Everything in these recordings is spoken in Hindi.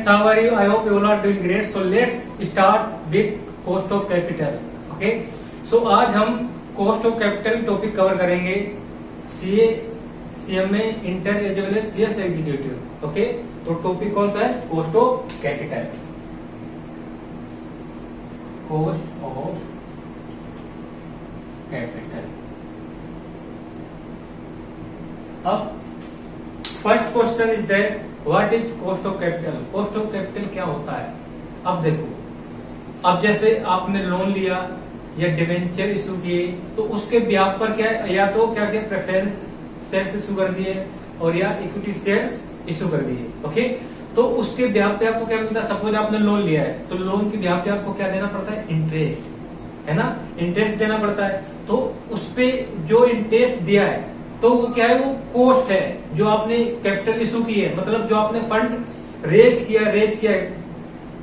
how are you? I hope you all are doing great. So let's start with cost of capital. Okay. So आज हम cost of capital topic cover करेंगे CA, CMA, inter as well as CS executive. Okay. तो टॉपिक कौन सा है? cost of capital. cost of capital. अब first question is that what is cost of capital. Cost of capital क्या होता है? अब देखो, अब जैसे आपने लोन लिया या डिवेंचर इशू किए तो उसके ब्याज पर क्या या तो क्या क्या प्रेफरेंस शेयर्स इशू कर दिए और या इक्विटी शेयर्स इशू कर दिए. ओके. तो उसके ब्याज पे आपको क्या मिलता है? सपोज आपने लोन लिया है तो लोन के ब्याज पे आपको क्या देना पड़ता है? इंटरेस्ट, है ना. इंटरेस्ट देना पड़ता है. तो उस पे जो इंटरेस्ट दिया है तो वो क्या है? वो कॉस्ट है जो आपने कैपिटल इशू की है. मतलब जो आपने फंड रेज किया है,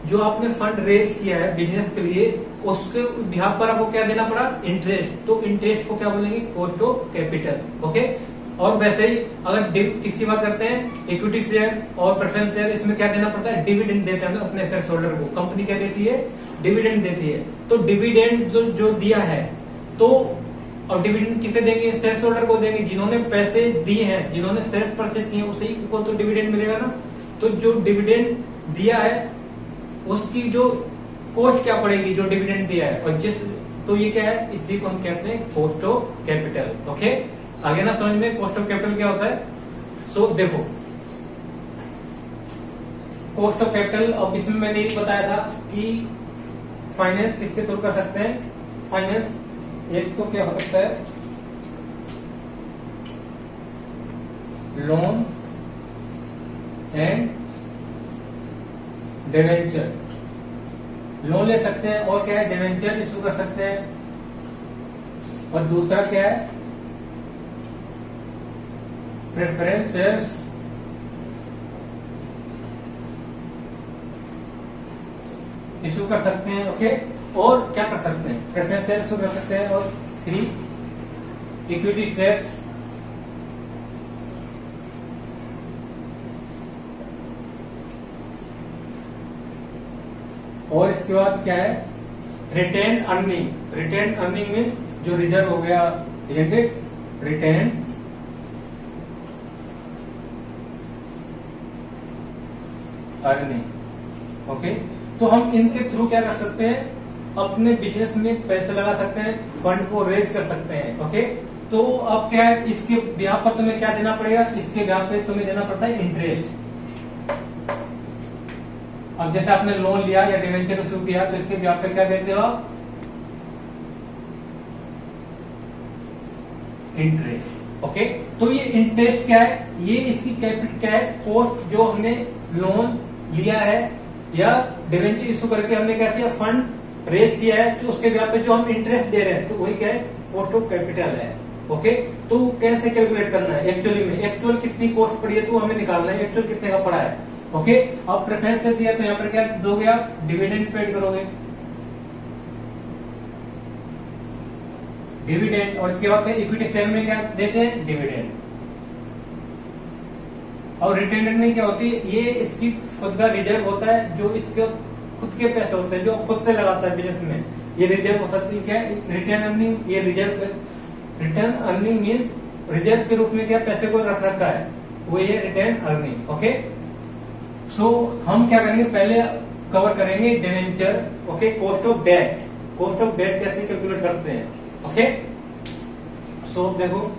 जो आपने फंड रेज किया है बिजनेस के लिए, उसके बिहाफ पर आपको क्या देना पड़ा? इंटरेस्ट. तो इंटरेस्ट को क्या बोलेंगे? Cost of capital. ओके. और वैसे ही अगर किसकी बात करते हैं, इक्विटी शेयर और प्रेफरेंस शेयर, इसमें क्या देना पड़ता है? डिविडेंड देते हैं अपने शेयर होल्डर को. कंपनी क्या देती है? डिविडेंड देती है. तो डिविडेंड जो दिया है तो और डिविडेंड किसे देंगे? शेयर होल्डर को देंगे. जिन्होंने पैसे दिए हैं, जिन्होंने शेयर्स परचेज किए हैं, उसे ही को तो डिविडेंड मिलेगा ना. तो जो डिविडेंड दिया है उसकी जो कॉस्ट क्या पड़ेगी जो डिविडेंड दिया है. और तो ये क्या है? इसी को हम कहते हैं कॉस्ट ऑफ कैपिटल. ओके. आगे ना समझ में कॉस्ट ऑफ कैपिटल क्या होता है. सो देखो, कॉस्ट ऑफ कैपिटल, अब इसमें मैंने ये बताया था कि फाइनेंस किसके थ्रू कर सकते हैं. फाइनेंस एक तो क्या हो सकता है? Loan and debenture. लोन ले सकते हैं और क्या है? डिवेंचर इशू कर सकते हैं. और दूसरा क्या है? प्रेफरेंस शेयर्स इशू कर सकते हैं. ओके. और क्या कर सकते हैं? प्रेफरेंस शेयर्स इशू कर सकते हैं. और 3 इक्विटी शेयर्स और इसके बाद क्या है? Retain earning. Retained earning means जो रिजर्व हो गया, रिटेन अर्निंग. ओके. तो हम इनके थ्रू क्या कर सकते हैं? अपने बिजनेस में पैसे लगा सकते हैं, फंड को रेज कर सकते हैं. ओके. तो अब क्या है? इसके ब्याज पर तुम्हें क्या देना पड़ेगा? इसके ब्याज पे तुम्हें देना पड़ता है इंटरेस्ट. अब जैसे आपने लोन लिया या डिवेंचर इशू किया तो इसके ब्याज पे क्या देते हो आप? इंटरेस्ट. ओके. तो ये इंटरेस्ट क्या है? ये इसकी कैपिटल क्या है? कॉस्ट जो हमने लोन लिया है या डिवेंचर इशू करके हमने क्या किया? फंड रेज किया है. तो उसके ब्याज पे जो हम इंटरेस्ट दे रहे हैं तो वही क्या है? कॉस्ट ऑफ कैपिटल है. ओके. तो कैसे कैलकुलेट करना है? एक्चुअली में एक्चुअल कितनी कॉस्ट पड़ी है तो हमें निकालना है एक्चुअल कितने का पड़ा है. ओके. अब प्रेफरेंस दे दिया तो यहाँ पर क्या दोगे आप? डिविडेंड पेड करोगे, डिविडेंड. और इसके बाद इक्विटी शेयर में क्या देते हैं? डिविडेंड. और रिटेन अर्निंग क्या होती है? ये इसकी खुद का रिजर्व होता है, जो इसके खुद के पैसे होते हैं जो खुद से लगाता है बिजनेस में. ये रिजर्व हो सकती है. क्या है? Retain earning. ये reserve, return earning means reserve के रूप में क्या पैसे को रख रखा है, वो ये रिटेन अर्निंग. ओके. सो हम क्या करेंगे? पहले कवर करेंगे debenture. Okay. Cost of debt. Cost of debt कैसे कैलकुलेट करते हैं? ओके. सो देखो,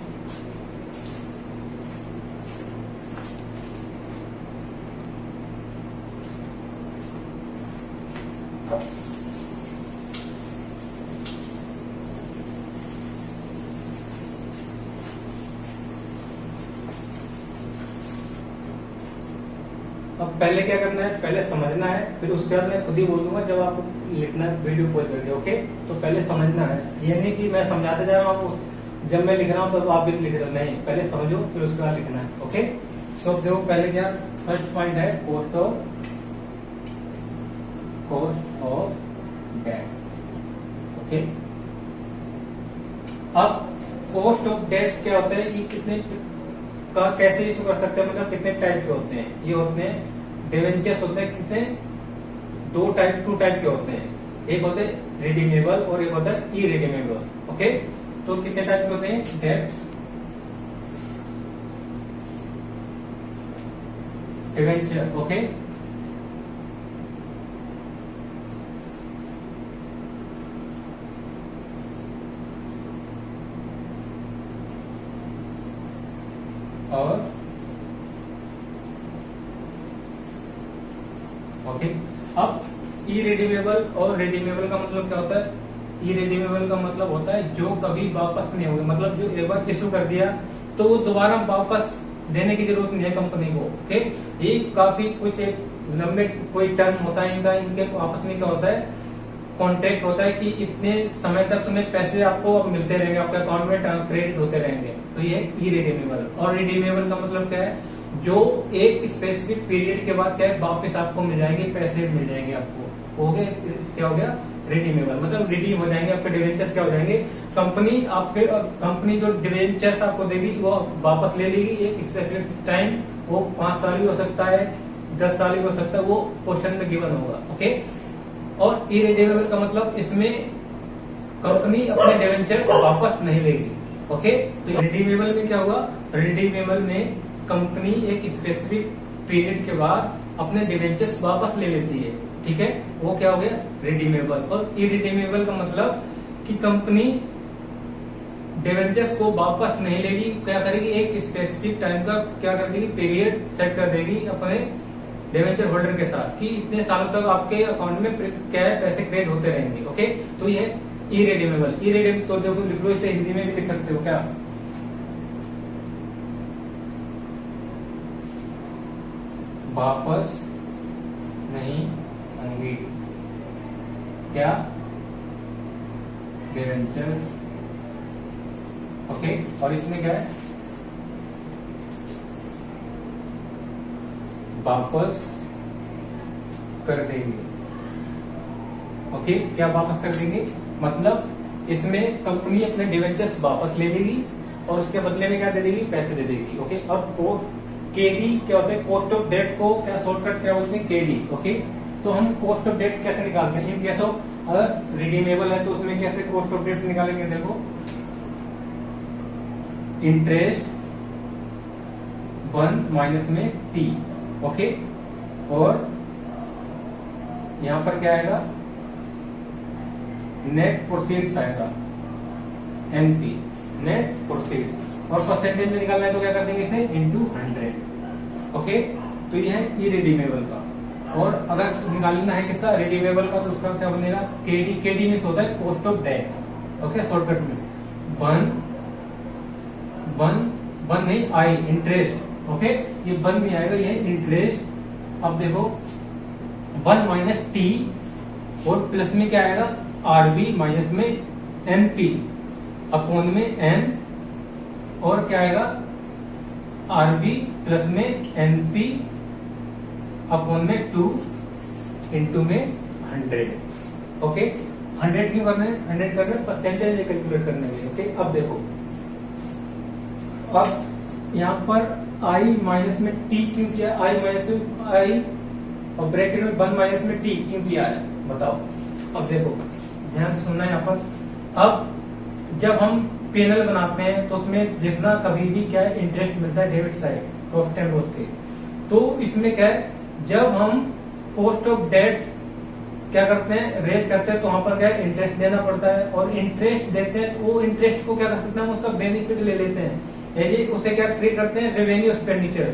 अब पहले क्या करना है? पहले समझना है, फिर उसके बाद मैं खुद ही बोलूंगा जब आप लिखना विडियो पॉज करके. ओके. तो पहले समझना है. ये नहीं कि मैं समझाते जा रहा हूँ आपको, जब मैं लिख रहा हूँ तो आप भी लिख रहे हो. नहीं, पहले समझो फिर उसके बाद लिखना है. ओके. तो देखो पहले क्या फर्स्ट पॉइंट है? Cost of debt. ओके. अब कॉस्ट ऑफ डेट क्या होता है? ये कितने का कैसे इशू कर सकते हैं? मतलब कितने टाइप के होते हैं? ये होते हैं डिवेंचर्स होते हैं कितने, टू टाइप के होते हैं, एक होते हैं रिडीमेबल और एक होता है इरिडीमेबल। ओके, तो कितने टाइप के होते हैं, डेब्ट्स, डिवेंचर। ओके, और ओके, अब इरिडीमेबल और रिडीमेबल का मतलब क्या होता है। इरिडीमेबल का मतलब होता है जो कभी वापस नहीं होगा, मतलब जो एक बार इशू कर दिया तो वो दोबारा वापस देने की जरूरत नहीं है कंपनी को। ओके, ये काफी कुछ एक लंबे कोई टर्म होता है इनका, इनके वापस नहीं का होता है, कॉन्ट्रैक्ट होता है कि इतने समय तक तुम्हें पैसे आपको अब मिलते रहेंगे, आपके अकाउंट में क्रेडिट होते रहेंगे। तो ये इरिडीमेबल। और रिडीमेबल का मतलब क्या है, जो एक स्पेसिफिक पीरियड के बाद क्या है वापस आपको मिल जाएंगे, पैसे मिल जाएंगे आपको। हो गया, क्या हो गया, रिडीमेबल, मतलब रिडीम हो जाएंगे आपके डिवेंचर्स, क्या हो जाएंगे, कंपनी जो डिवेंचर्स आपको देगी वो वापस ले लेगी एक स्पेसिफिक टाइम, वो 5 साल भी हो सकता है, 10 साल भी हो सकता है, वो क्वेश्चन में गिवन होगा। ओके, और इरिडीमेबल का मतलब इसमें कंपनी अपने डिवेंचर वापस नहीं लेगी। ओके, तो रिडीमेबल में क्या हुआ, रिडीमेबल में कंपनी एक स्पेसिफिक पीरियड के बाद अपने डिवेंचर्स वापस ले लेती है। ठीक है, वो क्या हो गया, रिडीमेबल। और इरिडीमेबल का मतलब कि कंपनी डिवेंचर्स को वापस नहीं लेगी, क्या करेगी, एक स्पेसिफिक टाइम का क्या कर देगी, पीरियड सेट कर देगी अपने डिवेंचर होल्डर के साथ कि इतने सालों तक आपके अकाउंट में क्या है, पैसे क्रेडिट होते रहेंगे। ओके, तो ये इरिडीमेबल। इरिडीमेबल तो देखो लिख लो, इसे हिंदी में भी लिख सकते हो, क्या, वापस नहीं होंगी क्या, डिवेंचर्स। ओके, और इसमें क्या है, वापस कर देंगे। ओके, क्या वापस कर देंगे, मतलब इसमें कंपनी अपने डिवेंचर्स वापस ले लेगी और उसके बदले में क्या दे देगी, पैसे दे देगी। ओके, अब केडी क्या होता है, कॉस्ट ऑफ डेट को क्या शॉर्टकट क्या होते हैं, केडी। ओके, तो हम कॉस्ट ऑफ डेट कैसे निकालते हैं, इन केस ऑफ अगर रिडीमेबल है तो उसमें कैसे कॉस्ट ऑफ डेट निकालेंगे, देखो इंटरेस्ट 1 माइनस में टी। ओके, और यहां पर क्या आएगा, नेट प्रोसीड्स आएगा, एनपी, नेट प्रोसीड्स, और परसेंटेज में निकालना है तो क्या कर देंगे इसे, इंटू 100। ओके, तो यह है इरिडीमेबल का। और अगर निकालना है किसका, रिडीमेबल का, तो उसका क्या बनेगा, केडी। केडी मीन्स होता है cost of debt. Okay, shortcut में वन नहीं, आई, इंटरेस्ट। ओके, ये 1 नहीं आएगा, ये इंटरेस्ट। अब देखो 1 माइनस टी और प्लस में क्या आएगा, आरबी माइनस में एनपी अपॉन में एन, और क्या आएगा, आरबी प्लस में एनपी अपॉन में 2 इंटू में 100। ओके, 100 क्यों करना है, 100 करना परसेंटेज में कैलकुलेट करने के लिए। ओके, अब देखो, अब यहाँ पर आई माइनस में टी क्यों किया, आई माइनस में आई और ब्रैकेट में 1 माइनस में टी क्यों किया है, बताओ। अब देखो ध्यान से सुनना है यहाँ पर। अब जब हम पेनल बनाते हैं तो उसमें लिखना कभी भी क्या है, इंटरेस्ट मिलता है debit side, profit and loss के। तो इसमें क्या है, जब हम कॉस्ट ऑफ डेट क्या करते हैं, रेज करते हैं, तो वहां पर क्या है, इंटरेस्ट देना पड़ता है, और इंटरेस्ट देते हैं तो वो इंटरेस्ट को क्या कर सकते हैं, उसका बेनिफिट ले लेते हैं, यानी उसे क्या ट्रीट करते हैं, revenue expenditure.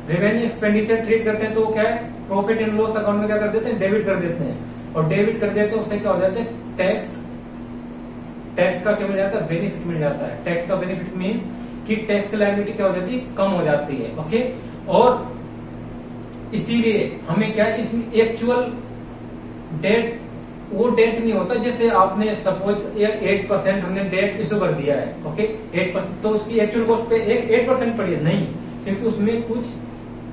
Revenue expenditure treat करते हैं तो क्या है, प्रॉफिट एंड लॉस अकाउंट में क्या कर देते हैं, डेबिट कर देते हैं, और डेबिट कर देते हैं उससे क्या हो जाता है, टैक्स का क्या मिल जाता है, बेनिफिट मिल जाता है। टैक्स का बेनिफिट मीन कि टैक्स की लायबिलिटी क्या हो जाती है, कम हो जाती है। ओके, और इसीलिए हमें क्या है, इसमें एक्चुअल डेट वो डेट नहीं होता, जैसे आपने सपोज 8% हमने डेट इशू कर दिया है। ओके, 8%, तो उसकी एक्चुअल कॉस्ट पे 8% पड़ी है, नहीं, क्योंकि उसमें कुछ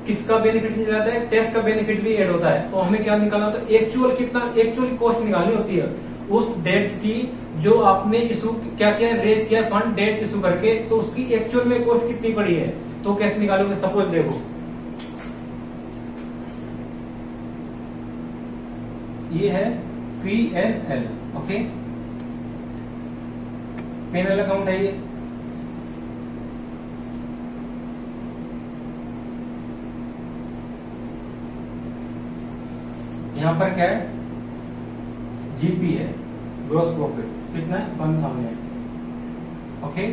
किसका बेनिफिट मिल जाता है, टैक्स का बेनिफिट भी ऐड होता है। तो हमें क्या निकालना होता है, एक्चुअल कितना, एक्चुअल कॉस्ट निकालनी होती है उस डेट की जो आपने इशू क्या किया, रेज किया फंड डेट इशू करके, तो उसकी एक्चुअल में कॉस्ट कितनी पड़ी है। तो कैसे निकालोगे, सपोज देखो ये है P&L, ओके, P&L अकाउंट है ये। यहां पर क्या है, जीपी है, ग्रोस प्रॉफिट, कितना है 1000, ओके।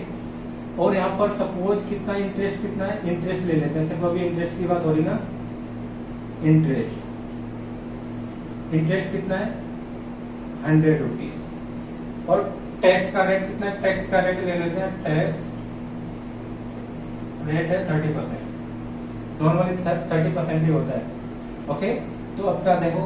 और यहाँ पर सपोज कितना इंटरेस्ट, कितना है, इंटरेस्ट ले लेते हैं, सिर्फ अभी इंटरेस्ट की बात हो रही ना। इंटरेस्ट कितना है 100 रुपीज। और टैक्स का रेट कितना है, टैक्स का रेट ले लेते हैं, टैक्स रेट है 30%, नॉर्मली 30% ही होता है, ओके। तो अब क्या देखो,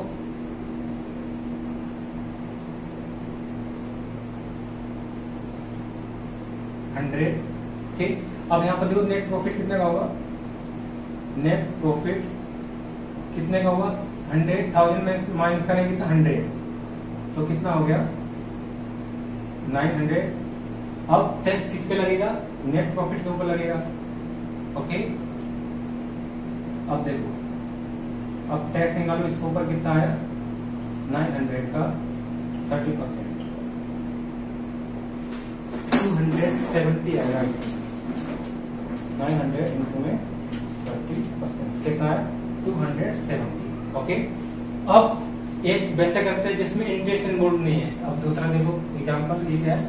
ठीक। अब यहाँ पर देखो नेट प्रॉफिट कितने का होगा, नेट प्रॉफिट कितने का होगा, 100,000 में माइनस करेंगे कितना 100, तो कितना हो गया 900। अब टैक्स किस पे लगेगा, नेट प्रॉफिट के ऊपर लगेगा, ओके। अब देखो, अब टैक्स निकालो, इसके ऊपर कितना आया 900 का 30%, 270 आएगा, 900 इंटू में 30%, कितना है 270, ओके। अब एक वैसे करते हैं जिसमें इंटरेस्ट इन्वॉल्व नहीं है। अब दूसरा देखो एग्जांपल, ये क्या है,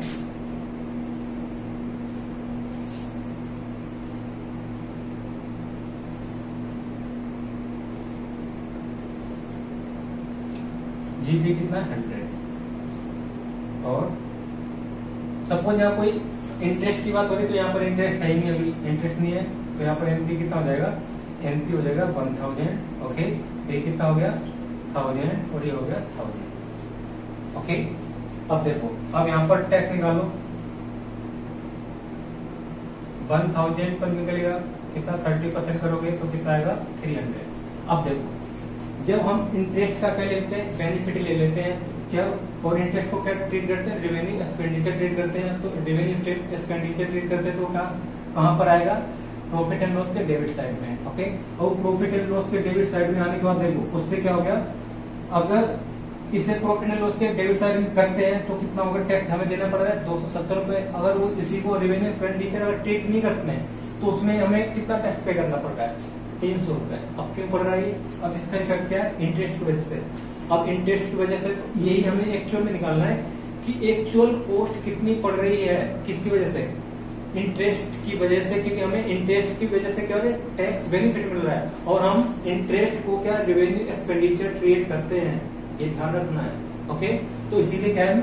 जीपी कितना 100, और सपोज यहाँ कोई इंटरेस्ट की बात हो रही, तो यहाँ पर इंटरेस्ट है ही नहीं, अभी इंटरेस्ट नहीं है, तो यहाँ पर एनपी कितना हो जाएगा, एनपी हो जाएगा 1000, ओके। ये कितना हो गया 1000, और ये हो गया 1000, ओके। अब देखो, अब यहाँ पर टैक्स निकालो, 1000 पर निकलेगा कितना, 30% करोगे तो कितना आएगा 300। अब देखो, जब हम इंटरेस्ट का क्या लेते हैं, बेनिफिट ले लेते हैं क्या, और इंटरेस्ट को क्या ट्रीट करते हैं, रिवेन्यू एक्सपेंडिचर ट्रीट करते हैं। तो रिवेन्यू एक्सपेंडिचर ट्रीट करते हैं तो कहाँ पर आएगा, प्रॉफिट एंड लॉस के डेबिट साइड में, ओके। और प्रॉफिट एंड लॉस के डेबिट साइड में आने के बाद देखो, उससे क्या हो गया, अगर इसे प्रॉफिट एंड लॉस के डेबिट साइड में करते हैं तो कितना होगा, टैक्स हमें देना पड़ रहा है 270 रुपए। अगर वो इसी को रिवेन्यू एक्सपेंडिचर अगर ट्रीट नहीं करते हैं तो उसमें हमें कितना टैक्स पे करना पड़ता है, 300 रुपए। अब क्यों पड़ रहा है, अब इसका इफेक्ट क्या है, इंटरेस्ट की वजह से। अब इंटरेस्ट की वजह से तो यही हमें एक्चुअल में निकालना है कि एक्चुअल कॉस्ट कितनी पड़ रही है, किसकी वजह से, इंटरेस्ट की वजह से। क्योंकि हमें इंटरेस्ट की वजह से क्या हो रहा है, टैक्स बेनिफिट मिल रहा है, और हम इंटरेस्ट को क्या रेवेन्यू एक्सपेंडिचर ट्रीट करते हैं, ये ध्यान रखना है, ओके। तो इसीलिए क्या है,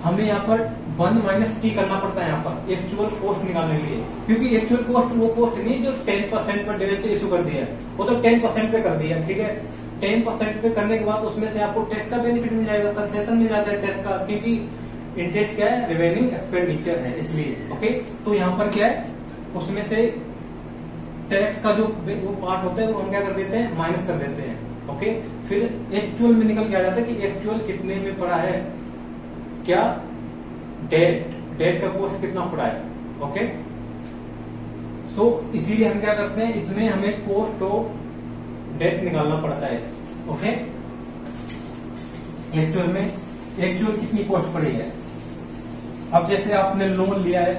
हमें यहाँ पर 1 - T करना पड़ता है यहाँ पर एक्चुअल कॉस्ट निकालने के लिए। क्योंकि एक्चुअल कॉस्ट वो कॉस्ट नहीं जो 10% पर डिवेंचर इशू कर दिया है, वो तो 10% पे कर दिया, ठीक है। 10% पे करने के बाद उसमें से आपको टैक्स का बेनिफिट मिल जाएगा, कंसेशन मिल जाता है टैक्स का, क्योंकि इंटरेस्ट क्या है, रेवेन्यू एक्सपेंडिचर है, इसलिए, ओके। तो यहाँ पर क्या है, उसमें से टैक्स का जो वो पार्ट होता है वो हम क्या कर देते हैं, माइनस कर देते हैं, ओके। फिर एक्चुअल में निकल के आ जाता है कि एक्चुअल कितने में पड़ा है, क्या डेट का कॉस्ट कितना पड़ा है, ओके। सो इसीलिए हम क्या करते हैं, इसमें हमें कॉस्ट ऑफ डेट निकालना पड़ता है, ओके। एक्चुअल में एक्चुअल कितनी कॉस्ट पड़ी है। अब जैसे आपने लोन लिया है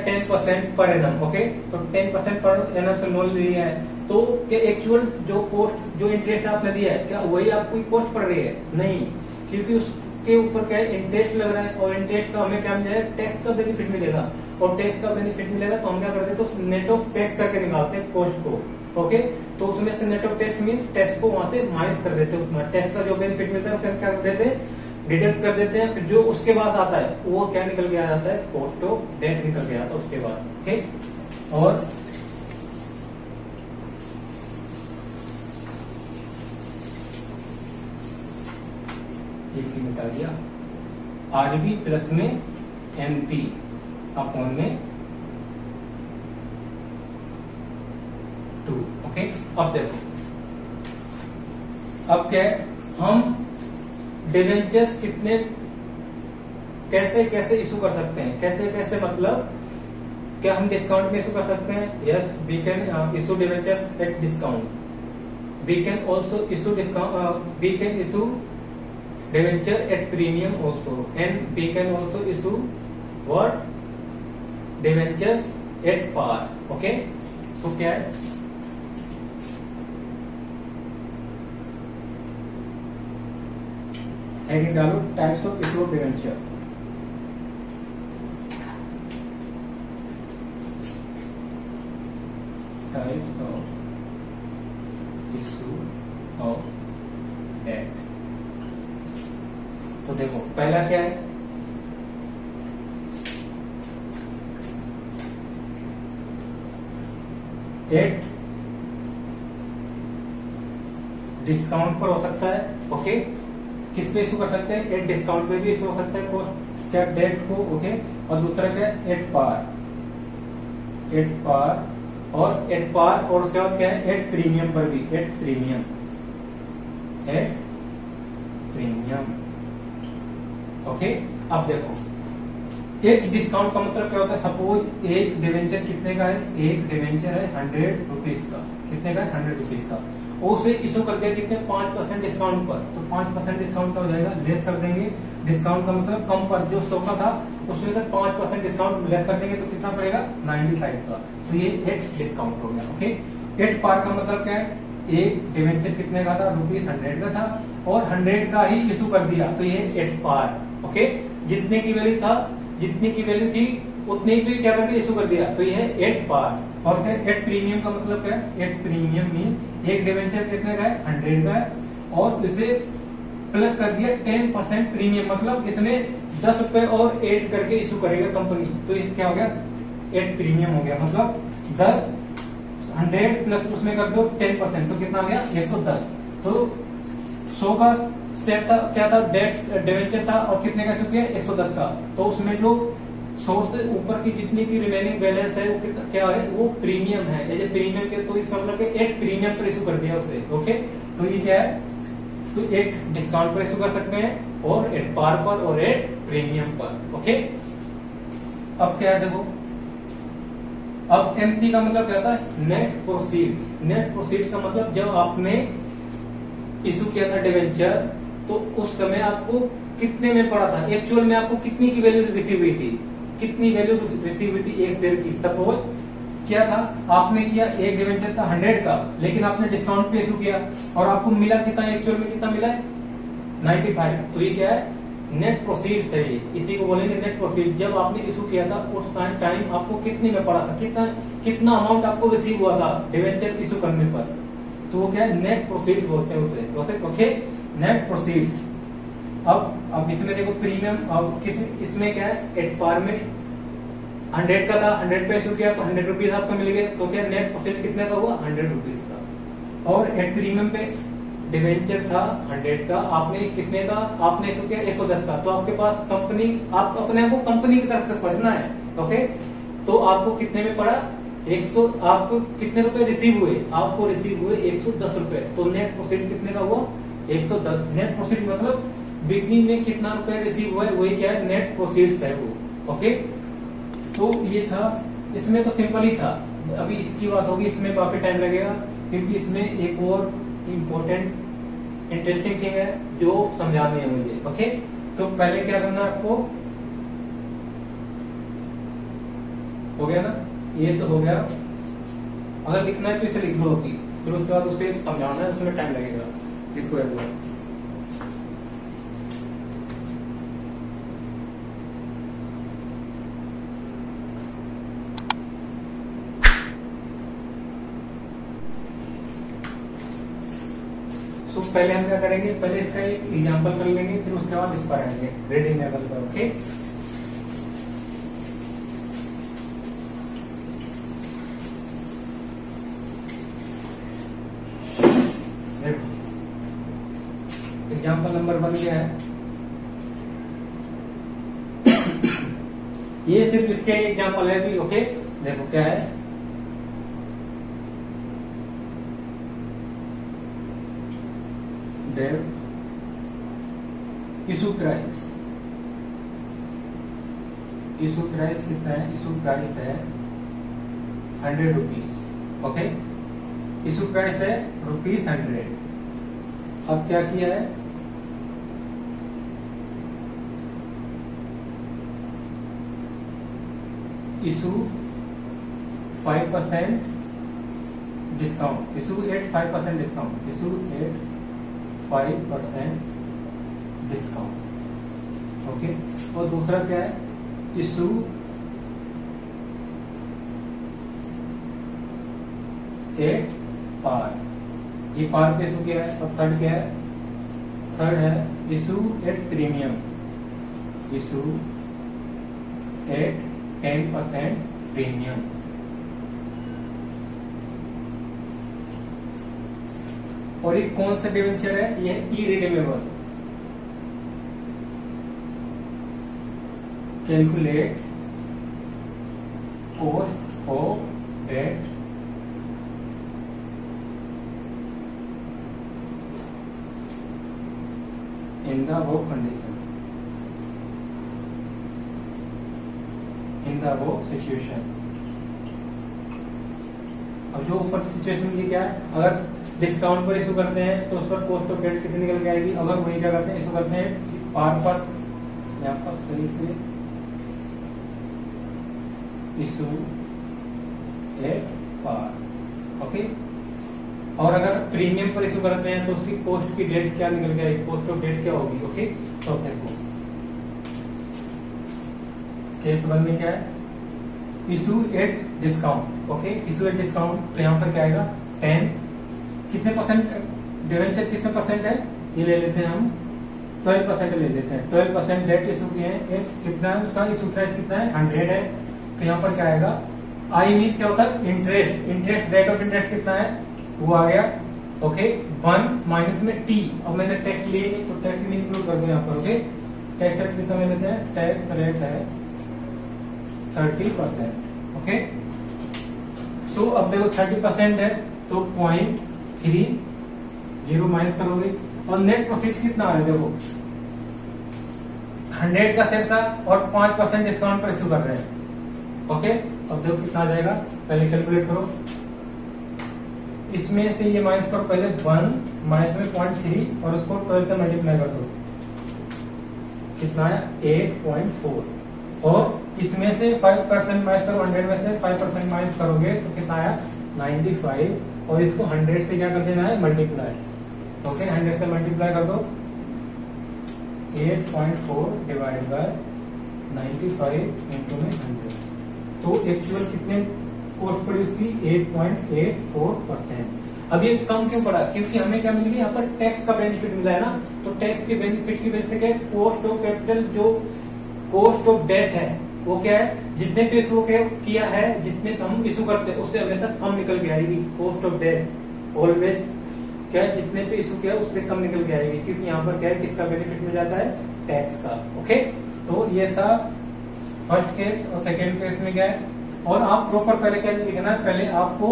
10% पर एनम, ओके। तो 10% पर एनम से लोन लिया है, तो क्या एक्चुअल जो कॉस्ट, जो इंटरेस्ट आपने दिया है, क्या वही आपको कॉस्ट पड़ रही है, नहीं। क्योंकि उसके ऊपर क्या है, इंटरेस्ट लग रहा है, और इंटरेस्ट का हमें क्या मिल जाएगा, टैक्स का बेनिफिट मिलेगा, और टैक्स का बेनिफिट मिलेगा तो हम क्या करते हैं, तो नेट ऑफ टैक्स करके निकालते हैं कॉस्ट को, ओके। तो उसमें से net of tax means tax को वहां से माइनस कर देते हैं, उसमें टैक्स का जो बेनिफिट मिलता है उसे क्या कर देते हैं, डिडक्ट कर देते हैं। फिर जो उसके बाद आता है वो क्या निकल के आ जाता है, कॉस्ट ऑफ डेट निकल के आता है उसके बाद, ठीक। और मिटा दिया, आरबी प्लस में एनपी अपॉन में 2, ओके। अब देखो, अब क्या है, हम डिवेंचर्स कितने कैसे कैसे इशू कर सकते हैं, कैसे कैसे मतलब क्या हम डिस्काउंट में इशू कर सकते हैं, yes we can issue debenture at discount, we can also issue discount, we can issue debenture at premium also, and we can also issue what debentures at par. Okay, so क्या है, हेडिंग डालो types of issue of debenture. Types of issue of debt. तो देखो पहला क्या है, एट डिस्काउंट पर हो सकता है। ओके, किस पे इशू कर सकते हैं, एट डिस्काउंट पे भी इशू हो सकता है कॉस्ट क्या डेट को। ओके, और दूसरा क्या है, एट पार, एट पार और एट पार, और उसके बाद क्या है, एट प्रीमियम पर भी, at premium, at premium. Okay, अब देखो एक डिस्काउंट का मतलब क्या होता है, सपोज एक डिवेंचर कितने का है, एक डिवेंचर है 100 रुपीज का, कितने का है, 100 रुपीज का, और उसे इशू कर दिया कितने, 5% डिस्काउंट पर, तो 5% डिस्काउंट का हो जाएगा, लेस कर देंगे, डिस्काउंट का मतलब कम पर, जो 100 का था उसमें से 5% डिस्काउंट लेस कर देंगे तो कितना पड़ेगा, 95 का, तो ये एट डिस्काउंट हो गया। ओके, एट पार का मतलब क्या है, एक डिवेंचर कितने का था, ₹100 का था और 100 का ही इशू कर दिया, तो ये एट पार। ओके, जितने की वैल्यू था, जितनी की वैल्यू थी उतने पे क्या करके इशू कर दिया, तो ये एट पार। और क्या, एट प्रीमियम का मतलब क्या है, एट प्रीमियम मीन एक डिवेंचर कितने का है, 100 का है, और इसे प्लस कर दिया 10% प्रीमियम, मतलब इसमें 10 रुपए और ऐड करके इशू करेगा कंपनी, तो ये क्या हो गया, एट प्रीमियम हो गया, मतलब 10 100 प्लस उसमें कर दो 10%, तो कितना आ गया, 110। तो 100 का सेट था, क्या था, डेट डिवेंचर था, और कितने का इशू किया, 110 का, तो उसमें जो 100 से ऊपर की जितनी की रिमेनिंग बैलेंस है वो क्या है, वो प्रीमियम है, एज ए प्रीमियम के, तो इसका मतलब एट प्रीमियम पर इशू कर दिया उसे। ओके, तो ये क्या है, तो एट डिस्काउंट पर इशू कर सकते हैं, और एट पार पर, और एट प्रीमियम पर। ओके, अब क्या है देखो, अब एनपी का मतलब क्या होता है, नेट प्रोसीड्स। नेट प्रोसीड्स का मतलब जब आपने इशू किया था डिवेंचर, तो उस समय आपको कितने में पड़ा था, एक्चुअल में आपको कितनी की वैल्यू रिसीव हुई थी, कितनी वैल्यू रिसीव हुई थी एक शेयर की। सपोज क्या था, आपने किया एक डिवेंचर था 100 का, लेकिन आपने डिस्काउंट पे इशू किया और आपको मिला कितना, एक्चुअल में कितना मिला है, 95, तो ये क्या है, नेट प्रोसीड्स है ये, इसी को बोलेंगे नेट प्रोसीड। जब आपने इशू किया था उस टाइम आपको कितने में पड़ा था, कितना अमाउंट आपको रिसीव हुआ था डिवेंचर इशू करने पर, तो वो क्या है, नेट प्रोसीड बोलते हैं उसे। Okay, net proceeds. अब इसमें देखो प्रीमियम, अब इसमें क्या है, एट पार में 100 का था, 100 पे इशू किया तो 100 रुपीज आपको मिल गए, तो क्या नेट प्रोसीड कितने का हुआ, 100 रुपीज का। और एट प्रीमियम पे डिवेंचर था 100 का, आपने कितने का आपने इशू किया, 110 का, तो आपके पास कंपनी, आप अपने आप को कंपनी की तरफ से समझना है। ओके, तो आपको कितने में पड़ा, 100, आपको कितने रुपए रिसीव हुए, आपको रिसीव हुए 110 रुपए, तो नेट प्रोसीड कितने का हुआ, 110। नेट प्रोसीड मतलब बिगनिंग में कितना रुपए रिसीव हुआ है, वही क्या है, नेट प्रोसीड्स है वो। ओके, तो ये था, इसमें तो सिंपल ही था, अभी इसकी बात होगी, इसमें काफी टाइम लगेगा, क्योंकि इसमें एक और इम्पोर्टेंट इंटरेस्टिंग थिंग है जो समझानी है मुझे। ओके, तो पहले क्या करना है आपको, हो गया ना, ये तो हो गया, अगर लिखना है तो इसे लिख लो अभी, फिर उसके बाद उसे समझाना है, उसमें टाइम लगेगा, लिखो एक बार। तो पहले हम क्या करेंगे, पहले इसका एक एग्जांपल कर लेंगे, फिर उसके बाद इस पर आएंगे रीडिंग लेवल पर। ओके, एग्जांपल नंबर 1 क्या है, ये सिर्फ इसके एग्जांपल है भी। ओके, देखो क्या है, इशू प्राइस, इशू प्राइस कितना है, इशू प्राइस है 100 रुपीज। ओके, इशू प्राइस है ₹100। अब क्या किया है, issue 5% discount, issue at 5% discount, issue at 5% discount. Okay, और दूसरा क्या है, इशू एट पार, ये पार पे इशू क्या है। और थर्ड क्या है, थर्ड है issue at premium, issue at 10% premium. और ये कौन सा डिवेंचर है, ये irredeemable. Calculate cost of debt in the above condition, in the above situation. अब जो ऊपर सिचुएशन की क्या है, अगर डिस्काउंट पर इशू करते हैं तो उस पर कॉस्ट ऑफ डेट कितनी निकल के आएगी। अगर वही क्या करते हैं, इशू करते हैं पार पर, यहाँ पर सही से इशू एट पार। ओके, और अगर प्रीमियम पर इशू करते हैं तो उसकी कॉस्ट की डेट क्या निकल के आएगी, कॉस्ट ऑफ डेट क्या होगी। ओके, तो देखो केस 1 में क्या है, issue at discount. Okay, issue at discount, तो यहाँ पर क्या आएगा 10, कितने परसेंट डिवेंचर, कितने परसेंट है, ये ले लेते हैं हम 12% ले लेते हैं। 12% डेट इशू किए हैं, कितना है उसका इशू प्राइस कितना है, 100 है। तो यहाँ पर क्या आएगा, आई मीन क्या होता है, interest, interest rate of interest कितना है, वो आ गया। ओके, 1 माइनस में टी, अब मैंने टैक्स लिए नहीं तो टैक्स में इंक्लूड कर दो यहाँ पर। ओके, टैक्स रेट कितना ले लेते हैं, टैक्स रेट है 30%। ओके, सो अब देखो 30% है तो 0.30 माइनस करोगे, और नेट प्रॉफिट कितना आ रहा है, देखो 100 का सेट था और 5% डिस्काउंट पर इशू कर रहे हैं। ओके, अब देखो कितना आ जाएगा, पहले कैलकुलेट करो, इसमें से ये माइनस करो, पहले 1 माइनस में 0.3 और उसको 12 से मल्टीप्लाई कर दो, कितना है 8.4, और इसमें से 5% माइनस करो, 100 में से 5% माइनस करोगे तो कितना आया 95, और इसको 100 से क्या कर देना है, मल्टीप्लाई। ओके, 100 से मल्टीप्लाई कर दो, 8.4 डिवाइड बाय 95 इंटू में 100, तो एक्चुअल कितने कॉस्ट पड़ी उसकी 8.84%। अब ये कम क्यों पड़ा, क्योंकि हमें क्या मिल गया, यहाँ पर टैक्स का बेनिफिट मिला है ना, तो टैक्स के बेनिफिट की वजह से क्या, कॉस्ट ऑफ कैपिटल जो कॉस्ट ऑफ डेट है वो क्या है, जितने पे इशू किया है, जितने हम इशू करते हैं उससे हमेशा कम निकल के आएगी। कॉस्ट ऑफ डेट ऑलवेज क्या है, जितने पे इशू किया उससे कम निकल के आएगी, क्योंकि यहाँ पर क्या है, किसका बेनिफिट मिल जाता है, टैक्स का। ओके, तो ये था फर्स्ट केस। और सेकेंड केस में क्या है, और आप प्रॉपर पहले क्या लिखना है, पहले आपको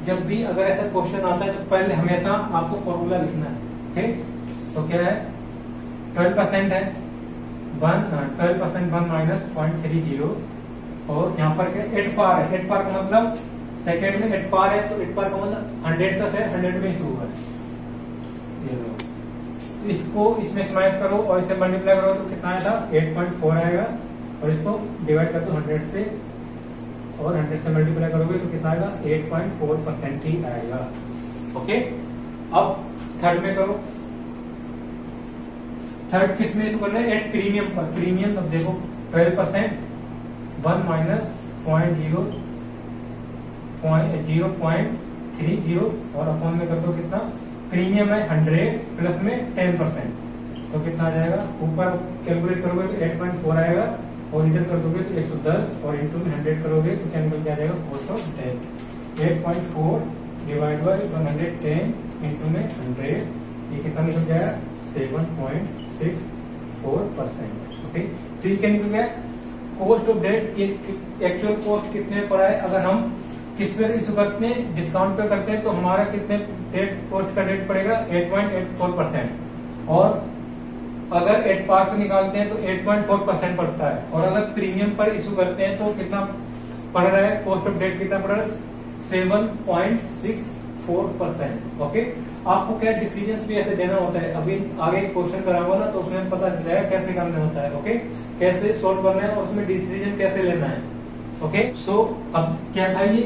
जब भी अगर ऐसा क्वेश्चन आता है तो पहले हमेशा आपको फॉर्मूला लिखना है। ठीक, तो क्या है 12% है, 12% 1 माइनस 0.30, और यहाँ पर क्या एट पार है, एट पार का मतलब सेकेंड में एट पार है, तो एट पार का मतलब 100 का है, 100 में इशू हुआ है। ये लो, इसको इसमें स्मैश करो और इसे मल्टीप्लाई करो तो कितना आएगा 8.4 आएगा, और इसको डिवाइड कर दो 100 से, और 100 से मल्टीप्लाई करोगे तो कितना आएगा 8.4% ही आएगा। ओके, अब थर्ड में करो, थर्ड किस में इशू करना है, एट प्रीमियम पर। प्रीमियम अब देखो 12%, 1 माइनस 0.30 और अपॉन में कर दो कितना, प्रीमियम है 100 प्लस में 10%, तो कितना आ जाएगा, ऊपर कैलकुलेट करोगे तो 8.4 आएगा, और इधर कर दोगे तो 110, और इंटू में 100 करोगे तो क्या निकल के आ जाएगा cost of debt 8.4 divide by 110 into में 100, ये कितना निकल जाएगा 7.64%। ओके, तो ये क्या निकल गया, कॉस्ट ऑफ डेट, ये एक्चुअल कॉस्ट कितने पड़ा है, अगर हम किस पे इशू करते हैं, डिस्काउंट पे करते हैं तो हमारा कितने डेट कॉस्ट का डेट पड़ेगा 8.84%, और अगर एट पार पे निकालते हैं तो 8.4% पड़ता है, और अगर प्रीमियम पर इशू करते हैं तो कितना पड़ रहा है, कॉस्ट ऑफ डेट कितना पड़ रहा है 7.64%। ओके, आपको क्या डिसीजन भी ऐसे देना होता है, अभी आगे क्वेश्चन कराऊंगा ना तो उसमें पता चल जाएगा कैसे करना होता है। ओके, कैसे सोल्व करना है और उसमें डिसीजन कैसे लेना है। ओके, सो अब क्या था ये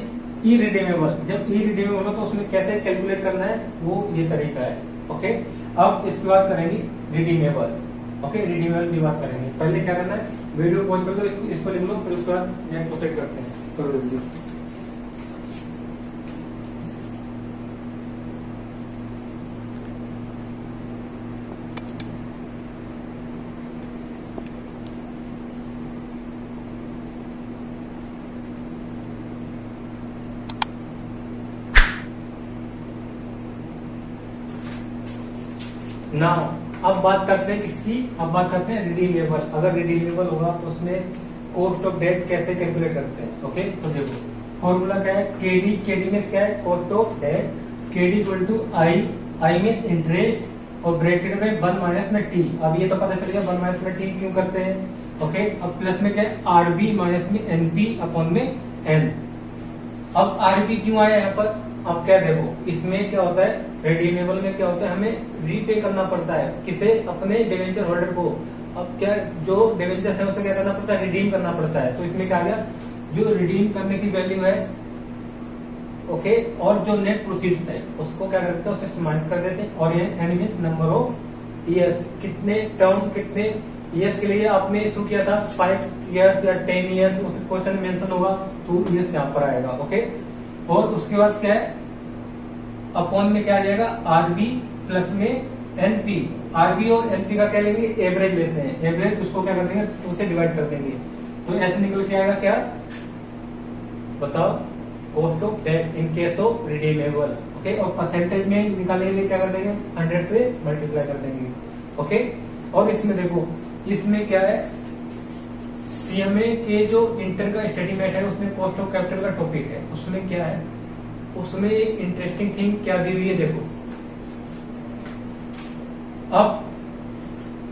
इरिडीमेबल। जब इरिडीमेबल हो तो उसमें कैसे कैलकुलेट करना है वो ये तरीका है। ओके, अब इसके बाद करेंगे रिडीमेबल। ओके, रिडीमेबल की बात करेंगे। पहले क्या करना है, वीडियो पॉज कर लो, इसको लिख लो, फिर उसके बाद नेक्स्ट प्रोसेड करते हैं। करो जल्दी। नाउ अब बात करते हैं किसकी, अब बात करते हैं रिडीमेबल। अगर रिडीमेबल होगा तो उसमें कॉस्ट ऑफ डेट कैसे कैलकुलेट करते हैं। ओके, तो देखो फॉर्मूला क्या है, केडी में क्या है, cost of debt, K D equal to I में इंटरेस्ट और ब्रैकेट में 1 माइनस में टी। अब ये तो पता चल गया 1 माइनस में टी क्यों करते हैं। ओके, अब प्लस में क्या है, आरबी माइनस में एनपी अपॉन में एन। अब आरबी क्यों आया यहाँ पर, अब क्या देखो इसमें क्या होता है, रिडीमेबल में क्या होता है, हमें रीपे करना पड़ता है किसे, अपने डिवेंचर होल्डर को। अब क्या जो डिवेंचर है उसे क्या करना पड़ता है, रिडीम करना पड़ता है। तो इसमें क्या आ गया, जो रिडीम करने की वैल्यू है ओके, और जो नेट प्रोसीड्स है उसको क्या करते हैं, उससे माइनस कर देते हैं। और ये N means number of years, कितने टर्म कितने ईयर्स के लिए आपने इशू किया था, 5 ईयर्स या 10 ईयर्स, उस क्वेश्चन मेंशन होगा 2 ईयर्स यहाँ पर आएगा। ओके, और उसके बाद क्या है, अपॉन में क्या आ जाएगा, आरबी प्लस में एनपी। आरबी और एनपी का क्या लेंगे, एवरेज लेते हैं, एवरेज उसको क्या कर देंगे, उसे डिवाइड कर देंगे। तो ऐसे निकल के आएगा क्या, बताओ, cost of debt in case of redeemable. Okay, और परसेंटेज में निकालेंगे, क्या कर देंगे, 100 से मल्टीप्लाई कर देंगे। ओके, और इसमें देखो इसमें क्या है, सीएमए के जो इंटर का स्टेटमेंट है उसमें कॉस्ट ऑफ कैपिटल का टॉपिक है। उसमें क्या है, उसमें एक इंटरेस्टिंग थिंग क्या दी हुई है, देखो अब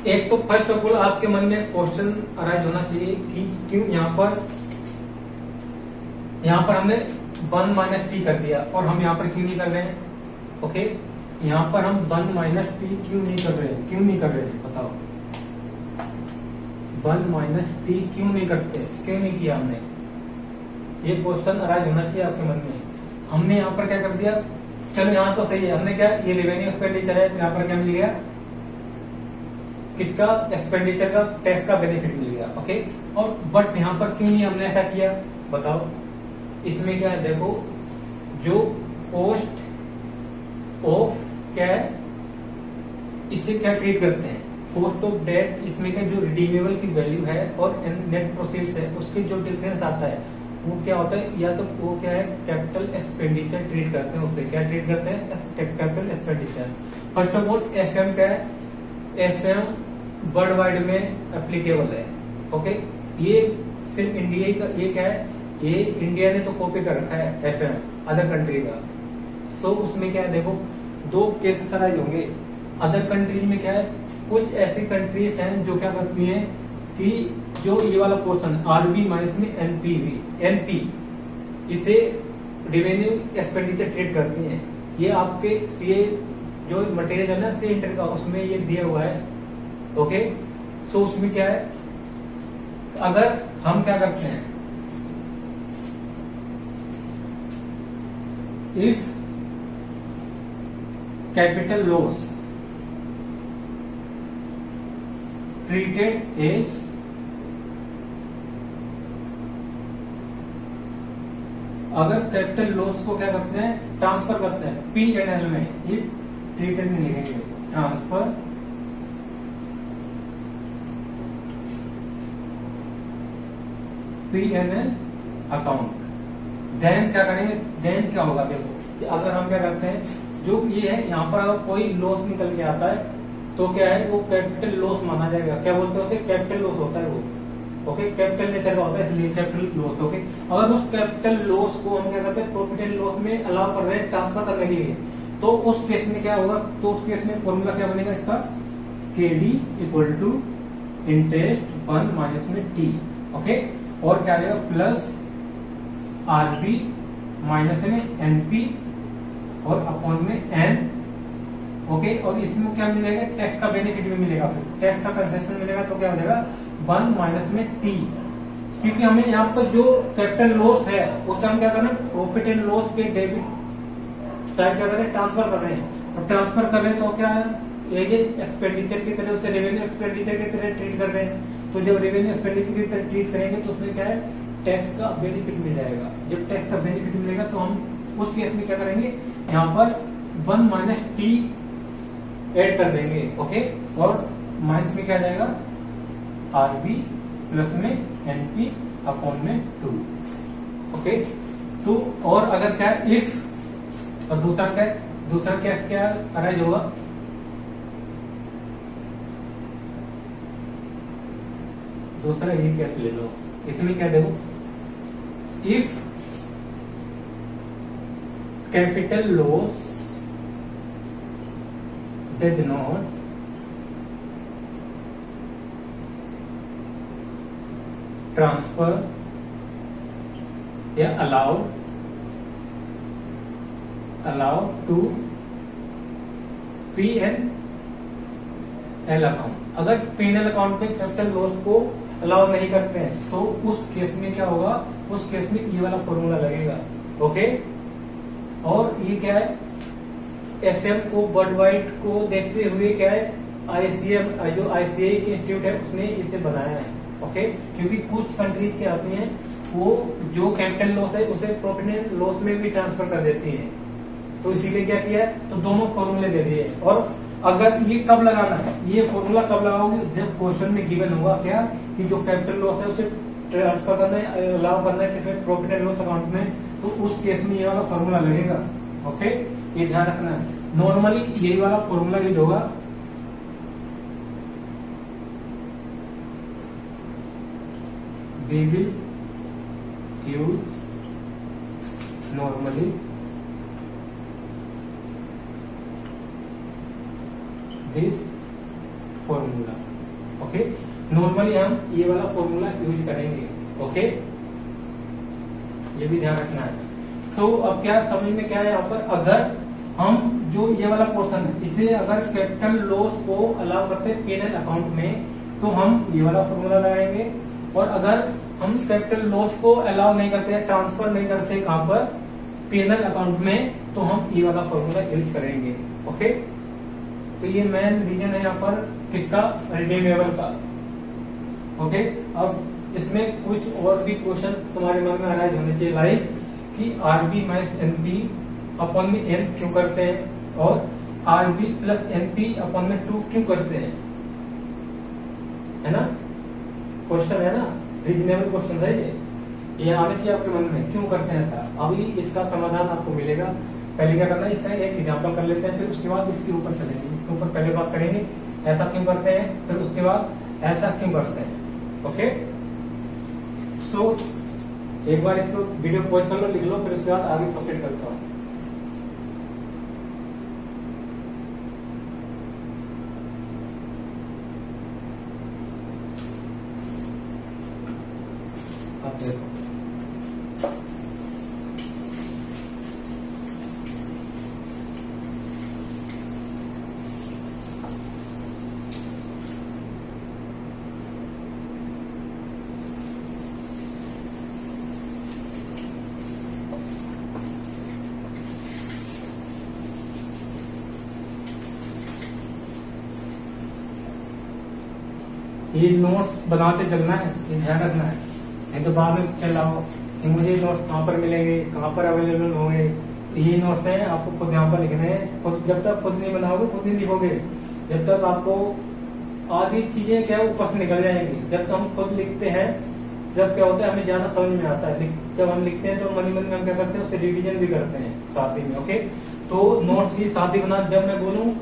एक तो फर्स्ट ऑफ ऑल आपके मन में क्वेश्चन अराइज होना चाहिए कि क्यों यहाँ पर हमने 1 माइनस टी कर दिया और हम यहाँ पर क्यों नहीं कर रहे हैं। ओके, यहाँ पर हम 1 माइनस टी क्यों नहीं कर रहे हैं, क्यों नहीं कर रहे हैं बताओ, 1 माइनस टी क्यों नहीं करते, क्यों नहीं किया हमने, ये क्वेश्चन अराइज होना चाहिए आपके मन में। हमने यहाँ पर क्या कर दिया, चलो यहाँ तो सही है, हमने क्या, ये रेवेन्यू एक्सपेंडिचर है, यहाँ पर क्या मिल गया, किसका, एक्सपेंडिचर का, टैक्स का बेनिफिट मिल गया। ओके, और बट यहाँ पर क्यों नहीं हमने ऐसा किया बताओ। इसमें क्या है, देखो जो कॉस्ट ऑफ क्या है, इससे क्या ट्रीट करते हैं, कॉस्ट ऑफ डेट, इसमें क्या जो रिडीमेबल की वैल्यू है और नेट प्रोसीड्स है उसके जो डिफरेंस आता है वो क्या होता है, या तो वो क्या है, कैपिटल एक्सपेंडिचर ट्रीट करते हैं, उससे क्या ट्रीट करते हैं, capital expenditure. First of all FM क्या है, एफएम वर्ल्ड वाइड में एप्लीकेबल है। ओके, ये सिर्फ इंडिया का, ये क्या है, ये इंडिया ने तो कॉपी कर रखा है एफएम अदर कंट्री का। सो उसमें क्या है, देखो 2 केसेस अराइज होंगे। अदर कंट्रीज में क्या है, कुछ ऐसी कंट्रीज हैं जो क्या करती हैं कि जो ये वाला पोर्शन आरबी माइनस में एनपी इसे रेवेन्यू एक्सपेंडिचर ट्रीट करती हैं। ये आपके सीए जो मटेरियल है ना, सी इंटर का, उसमें ये दिया हुआ है। ओके, सो उसमें क्या है, अगर हम क्या करते हैं, if capital loss treated as अगर कैपिटल लॉस को क्या करते हैं, ट्रांसफर करते हैं पी एंड एल में, ये ट्रीटेड में लिखेंगे, transfer P and L account, then क्या करेंगे, देन क्या होगा, देखो कि अगर हम क्या करते हैं, जो ये है यहाँ पर अगर कोई लॉस निकल के आता है तो क्या है, वो कैपिटल लॉस माना जाएगा। क्या बोलते हैं उसे, कैपिटल लॉस होता है वो। ओके, कैपिटल नेचर का होता है, इसलिए कैपिटल लॉस। ओके, अगर उस कैपिटल लॉस को हम क्या करते हैं, प्रॉफिट एंड लॉस में अलाउ कर रहे हैं ट्रांसफर करने के लिए, तो उस केस में क्या होगा, तो उस केस में फॉर्मूला क्या बनेगा इसका, KD equal to interest 1 minus में टी। ओके, और क्या आएगा, प्लस आरबी माइनस में एनपी और अपॉन में एन। ओके, और इसमें क्या मिलेगा, टैक्स का बेनिफिट भी मिलेगा, फिर टैक्स का कंसेशन मिलेगा, तो क्या हो जाएगा 1 माइनस में टी। क्योंकि हमें यहाँ पर जो कैपिटल लॉस है उससे हम क्या कर रहे हैं, प्रॉफिट एंड लॉस के डेबिट साइड क्या कर रहे हैं, ट्रांसफर कर रहे हैं। और ट्रांसफर कर रहे हैं तो क्या है, ये एक्सपेंडिचर की तरह, उसे रेवेन्यू एक्सपेंडिचर की तरह ट्रीट कर रहे हैं। तो जब रेवेन्यू एक्सपेंडिचर की तरह ट्रीट करेंगे तो उसमें क्या है, टैक्स का बेनिफिट मिल जाएगा। जब टैक्स का बेनिफिट मिलेगा तो हम उस केस में क्या करेंगे, यहाँ पर 1 माइनस टी ऐड कर देंगे। ओके, और माइनस में क्या जाएगा, आरबी प्लस में एनपी अपॉन में 2। ओके, तो और अगर क्या है, इफ, और दूसरा क्या अराइज होगा, दूसरा ये केस ले लो, इसमें क्या देखो, if capital loss does not transfer या अलाउ टू P&L अकाउंट। अगर P&L अकाउंट में कैपिटल लॉस को अलाउ नहीं करते हैं तो उस केस में क्या होगा, उस केस में ये वाला फॉर्मूला लगेगा। ओके, और ये क्या है, FM को, वर्ल्ड वाइड को देखते हुए क्या है, ICM जो ICAI के इंस्टीट्यूट है उसने इसे बनाया है। ओके, क्योंकि कुछ कंट्रीज क्या आती हैं, वो जो कैपिटल लॉस है उसे प्रॉफिट एंड लॉस में भी ट्रांसफर कर देती है। तो इसीलिए क्या किया है, तो दोनों फॉर्मूले दे दिए। और अगर ये कब लगाना है, ये फॉर्मूला कब लगाओगे, जब क्वेश्चन में गिवन होगा क्या, कि जो कैपिटल लॉस है उसे ट्रांसफर करना है, अलाउ करना है किसमें, प्रॉफिट एंड लॉस अकाउंट में, तो उस केस में ये वाला फॉर्मूला लगेगा। ओके, ये ध्यान रखना है। नॉर्मली यही वाला फॉर्मूला यूज होगा, we will use normally this formula. Okay, normally हम ये वाला फॉर्मूला यूज करेंगे। ओके, ये भी ध्यान रखना है। तो अब क्या समझ में क्या है, यहाँ पर अगर हम जो ये वाला पोर्शन है इसे अगर कैपिटल लॉस को अलाउ करते हैं P&L अकाउंट में तो हम ये वाला फॉर्मूला लगाएंगे। और अगर हम कैपिटल लॉस को अलाउ नहीं करते, ट्रांसफर नहीं करते कहां पर, P&L अकाउंट में, तो हम ये वाला फॉर्मूला यूज करेंगे। ओके, तो ये मेन रीजन है यहाँ पर किसका, रिडीमेबल का। ओके, अब इसमें कुछ और भी क्वेश्चन तुम्हारे मन में अराइज होने चाहिए, लाइक कि आरबी माइनस एनपी अपॉन में एन क्यों करते हैं, और आरबी प्लस एनपी अपॉन में 2 क्यों करते हैं, है ना, क्वेश्चन है ना, रीजनेबल क्वेश्चन है ये आने चाहिए आपके मन में, क्यों करते हैं ऐसा। अभी इसका समाधान आपको मिलेगा। पहले क्या करना है, इसका एक एग्जाम्पल कर लेते हैं, फिर उसके बाद इसके ऊपर चलेंगे। इसके ऊपर पहले बात करेंगे ऐसा क्यों करते हैं, फिर उसके बाद ऐसा क्यों करते हैं। ओके, सो एक बार इसको वीडियो पॉज कर लो, लिख लो, फिर उसके बाद आगे प्रोसीड करता हूँ। आप देखो, ये नोट्स बनाते चलना है, ये ध्यान रखना है, नहीं तो बाद में चल रहा हो कि मुझे नोट्स कहाँ पर मिलेंगे, कहाँ पर अवेलेबल होंगे। ये नोट्स हैं, आपको खुद यहाँ पर लिखने हैं। खुद जब तक खुद नहीं बनाओगे, खुद नहीं लिखोगे, जब तक आपको आधी चीजें क्या ऊपर से निकल जाएंगी। जब तो हम खुद लिखते हैं, जब क्या होता है हमें ज्यादा समझ में आता है। जब हम लिखते हैं तो मन ही मन में हम क्या करते हैं, उससे रिविजन भी करते हैं साथ ही में। ओके, तो नोट्स भी साथ ही बना, जब मैं बोलूँ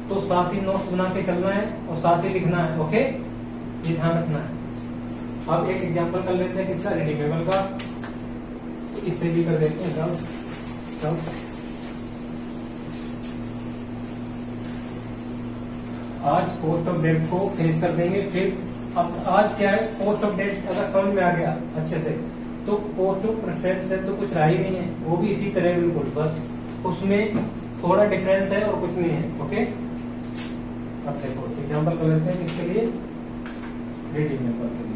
तो साथ ही नोट्स बना के चलना है और साथ ही लिखना है। ओके, ये ध्यान रखना है। अब एक एग्जांपल कर लेते हैं किसका, रिडीमेबल का, इसे भी कर देते हैं। तब आज कॉस्ट ऑफ डेट को फिनिश कर देंगे। फिर अब आज क्या है, कॉस्ट ऑफ डेट अगर समझ में आ गया अच्छे से, तो कॉस्ट ऑफ प्रेफरेंस से तो कुछ रहा ही नहीं है, वो भी इसी तरह बिल्कुल, बस उसमें थोड़ा डिफरेंस है और कुछ नहीं है। ओके, अब देखो एग्जांपल कर लेते हैं किसके लिए, रिडीमेबल के लिए।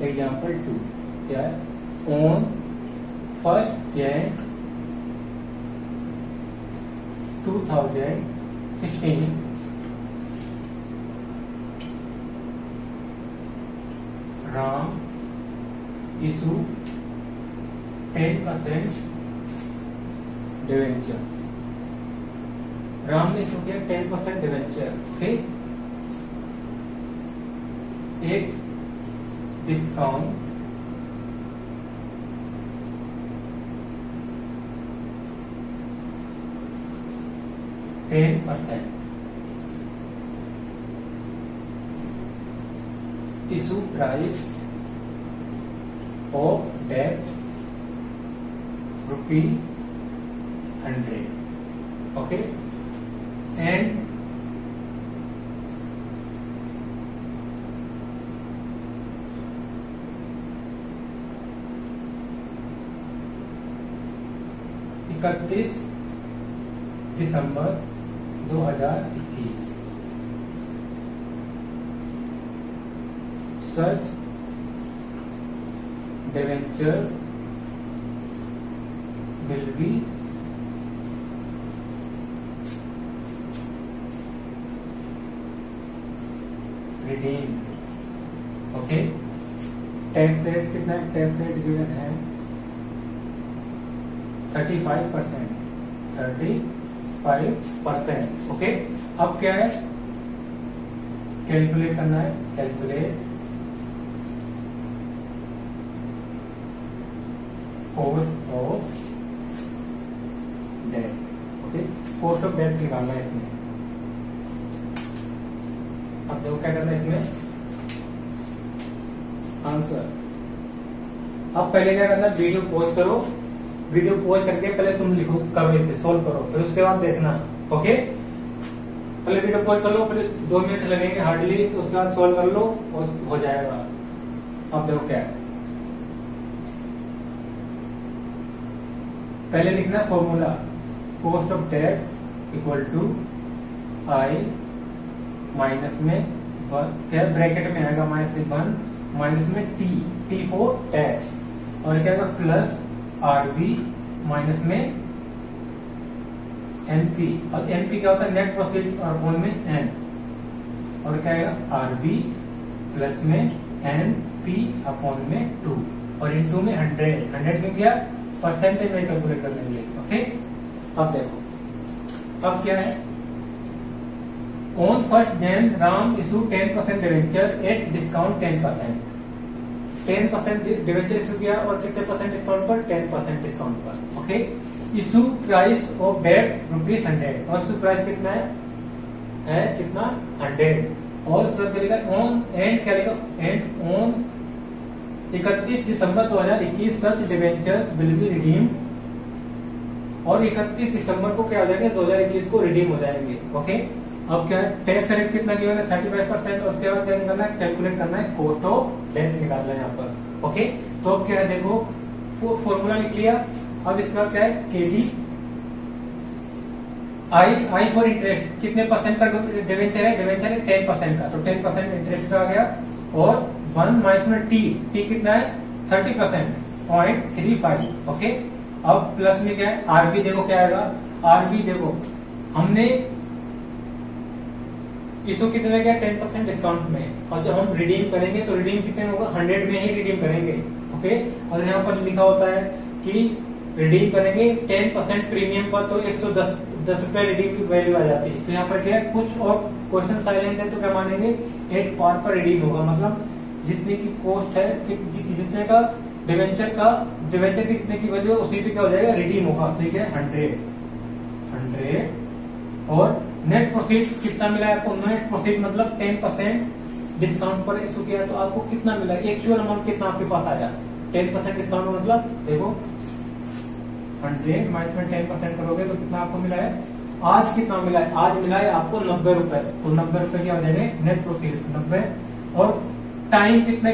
एग्जाम्पल 2 क्या है, on 1 Jan 2016 RAM issue 10% debenture. Ram ने इशू किया 10% डिवेंचर। ओके, एक discount 10%, issue price of debt ₹100, okay, and December 2021 such debenture will be redeemed। Okay, tax rate कितना है, टैक्स रेट गिवन है 35%, 35%। ओके, अब क्या है, कैलकुलेट करना है, calculate cost of debt. Okay, cost of debt निकालना है इसमें। अब देखो क्या करना है इसमें, आंसर। अब पहले क्या करना है, वीडियो पॉज करो, वीडियो पॉज करके पहले तुम लिखो, कब इसे सोल्व करो, फिर उसके बाद देखना। ओके, पहले वीडियो पॉज कर लो, पहले 2 मिनट लगेंगे हार्डली, तो उसके बाद सोल्व कर लो और हो जाएगा। अब देखो क्या है, पहले लिखना formula, cost of debt equal to I minus में क्या ब्रैकेट में आएगा -1 माइनस में टी फॉर टैक्स, और क्या आएगा प्लस आरबी माइनस में एनपी, और एनपी क्या होता है, नेट प्रॉफिट, और अपॉन में एन, और क्या आएगा आरबी प्लस में एनपी अपॉन में 2, और इनटू में 100 क्यों किया, परसेंटेज में कैलकुलेट करने के लिए। ओके, अब देखो, अब क्या है, on 1 Jan Ram issue 10% debenture at discount 10%, 10% debenture issue किया और कितने परसेंट डिस्काउंट पर, 10% डिस्काउंट पर। Okay, issue price of debt ₹100, और इशू प्राइस कितना है कितना 100, और उसका चलेगा ऑन एंड क्या लिखा, and on 31 December 2021 such debentures will be redeem, और 31 दिसंबर को क्या हो जाएंगे, 2021 को रिडीम हो जाएंगे। ओके, अब क्या है, टैक्स रेट कितना गिवन है 35%, और उसके बाद क्या करना है, कैलकुलेट करना है कॉस्ट ऑफ डेट निकालना है यहाँ पर। ओके, तो अब क्या है, देखो फॉर्मूला लिख लिया। अब इसका क्या है, केजी आई फॉर इंटरेस्ट, कितने परसेंट का डिवेंचर है 10% का, तो 10% इंटरेस्ट का आ गया, और 1 माइनस में टी कितना है 30%, 0.35। ओके, अब प्लस में क्या है, आरबी देखो क्या आएगा, आरबी देखो हमने इशू कितने में गया 10% डिस्काउंट में, और जब हम रिडीम करेंगे तो रिडीम कितने में होगा, 100 में ही रिडीम करेंगे। ओके, और यहाँ पर लिखा होता है कि रिडीम करेंगे 10% प्रीमियम पर, तो 110 रुपए रिडीम की वैल्यू आ जाती है। तो यहाँ पर क्या है, कुछ और क्वेश्चन साइलेंट है तो क्या मानेंगे 8 पार पर रिडीम होगा, मतलब जितने की कॉस्ट है, जितने का डिवेंचर की कितने की वैल्यू उसी पे क्या हो जाएगा, रिडीम होगा। ठीक है, 100, और नेट प्रॉफिट कितना मिला है आपको, नेट प्रॉफिट मतलब 10% डिस्काउंट पर इशू किया तो आपको कितना मिला, एक्चुअल अमाउंट कितना आपके पास आया, 10% डिस्काउंट मतलब देखो 100 माइनस में 10% करोगे तो कितना आपको मिला है, आज कितना मिला है, आज मिला है आपको 90 रुपए, तो 90 रुपए क्या हो जाएंगे नेट प्रॉफिट 90, और टाइम कितने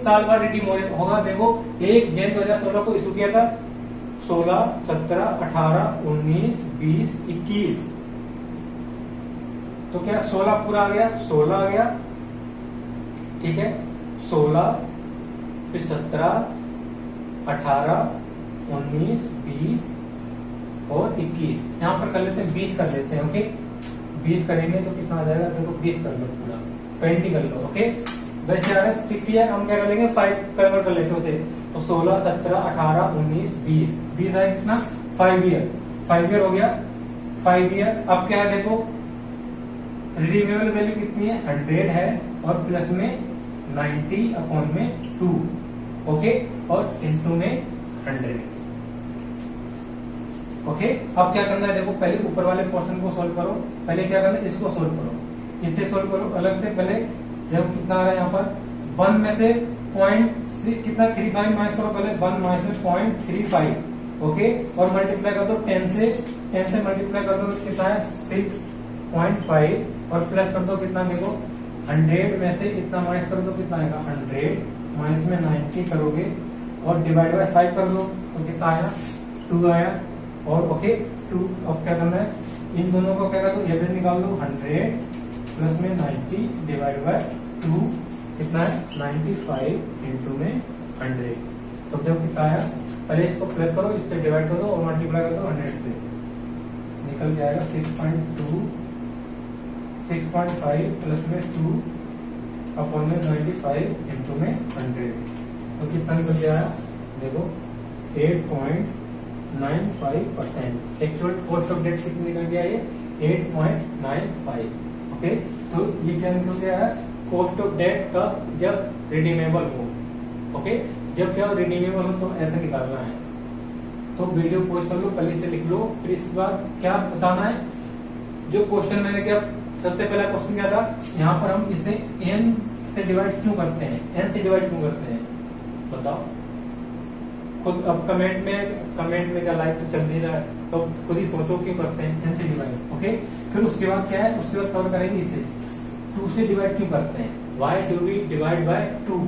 साल बाद रिडीम होगा, देखो 1 Jan 2016 को इशू किया था, 16, 17, 18, 19, 20, 21, तो क्या 16 पूरा आ गया, 16 आ गया। ठीक है, 16, फिर 17, 18, 19, 20 और 21। यहाँ पर कर लेते हैं 20 कर लेते हैं। ओके 20 करेंगे तो कितना आ जाएगा, देखो 20 कर लो, पूरा 20 कर लो। ओके वैसे आ रहा है 6 ईयर, हम क्या कर लेंगे 5 कन्वर्ट कर लेते होते, तो 16, 17, 18, 19, 20, 20 आए कितना 5 ईयर, 5 ईयर हो गया 5 ईयर। अब क्या है देखो रिडीमेबल वैल्यू कितनी है 100 है और प्लस में 90 अपॉन में 2। ओके और इनटू में 100। ओके अब क्या करना है देखो पहले ऊपर वाले पोर्शन को सोल्व करो, पहले क्या करना है इसको सोल्व करो, इससे सोल्व करो अलग से। पहले देखो कितना आ रहा है यहाँ पर 1 में से पॉइंट कितना 35 माइनस करो, पहले 1 माइनस में 0.35। ओके और मल्टीप्लाई कर दो 10 से मल्टीप्लाई कर दो कितना है 6.5 और प्लस कर दो कितना देखो 100 में से इतना माइनस कर दो कितना आएगा 100 माइनस में 90 करोगे और डिवाइड बाय 5 कर दो तो कितना आया 2 आया। और ओके 2 अब क्या करना है इन दोनों को क्या कर दो एवरेज निकाल दो 100 प्लस में 90 डिवाइड बाय 2 कितना है 95 इंटू में 100। तो जब कितना आया पहले इसको प्लस करो, इससे डिवाइड कर दो और मल्टीप्लाई कर दो 100 से, निकल जाएगा 6.5 प्लस में 2 अपॉन में 95 इंटू में 100। तो कितना निकल जाएगा देखो 8.95%। एक्चुअल कॉस्ट ऑफ डेट कितनी निकल गया ये 8.95। ओके तो ये क्या निकल गया है कॉस्ट ऑफ डेट का जब रिडीमेबल हो। ओके जब क्या रिडीमेबल हो तो ऐसे निकालना है। तो वीडियो पोस्ट कर लो, पहले से लिख लो, फिर इसके बाद क्या बताना है जो क्वेश्चन मैंने क्या सबसे पहला क्वेश्चन क्या था यहाँ पर हम इसे n से डिवाइड क्यों करते हैं, n से डिवाइड क्यों करते हैं बताओ खुद। अब कमेंट में क्या लाइक तो चल नहीं रहा है तो खुद ही सोचो क्यों करते हैं n से डिवाइड। ओके फिर उसके बाद क्या है उसके बाद कवर करेंगे इसे 2 से डिवाइड क्यों करते हैं, why do we divide by 2।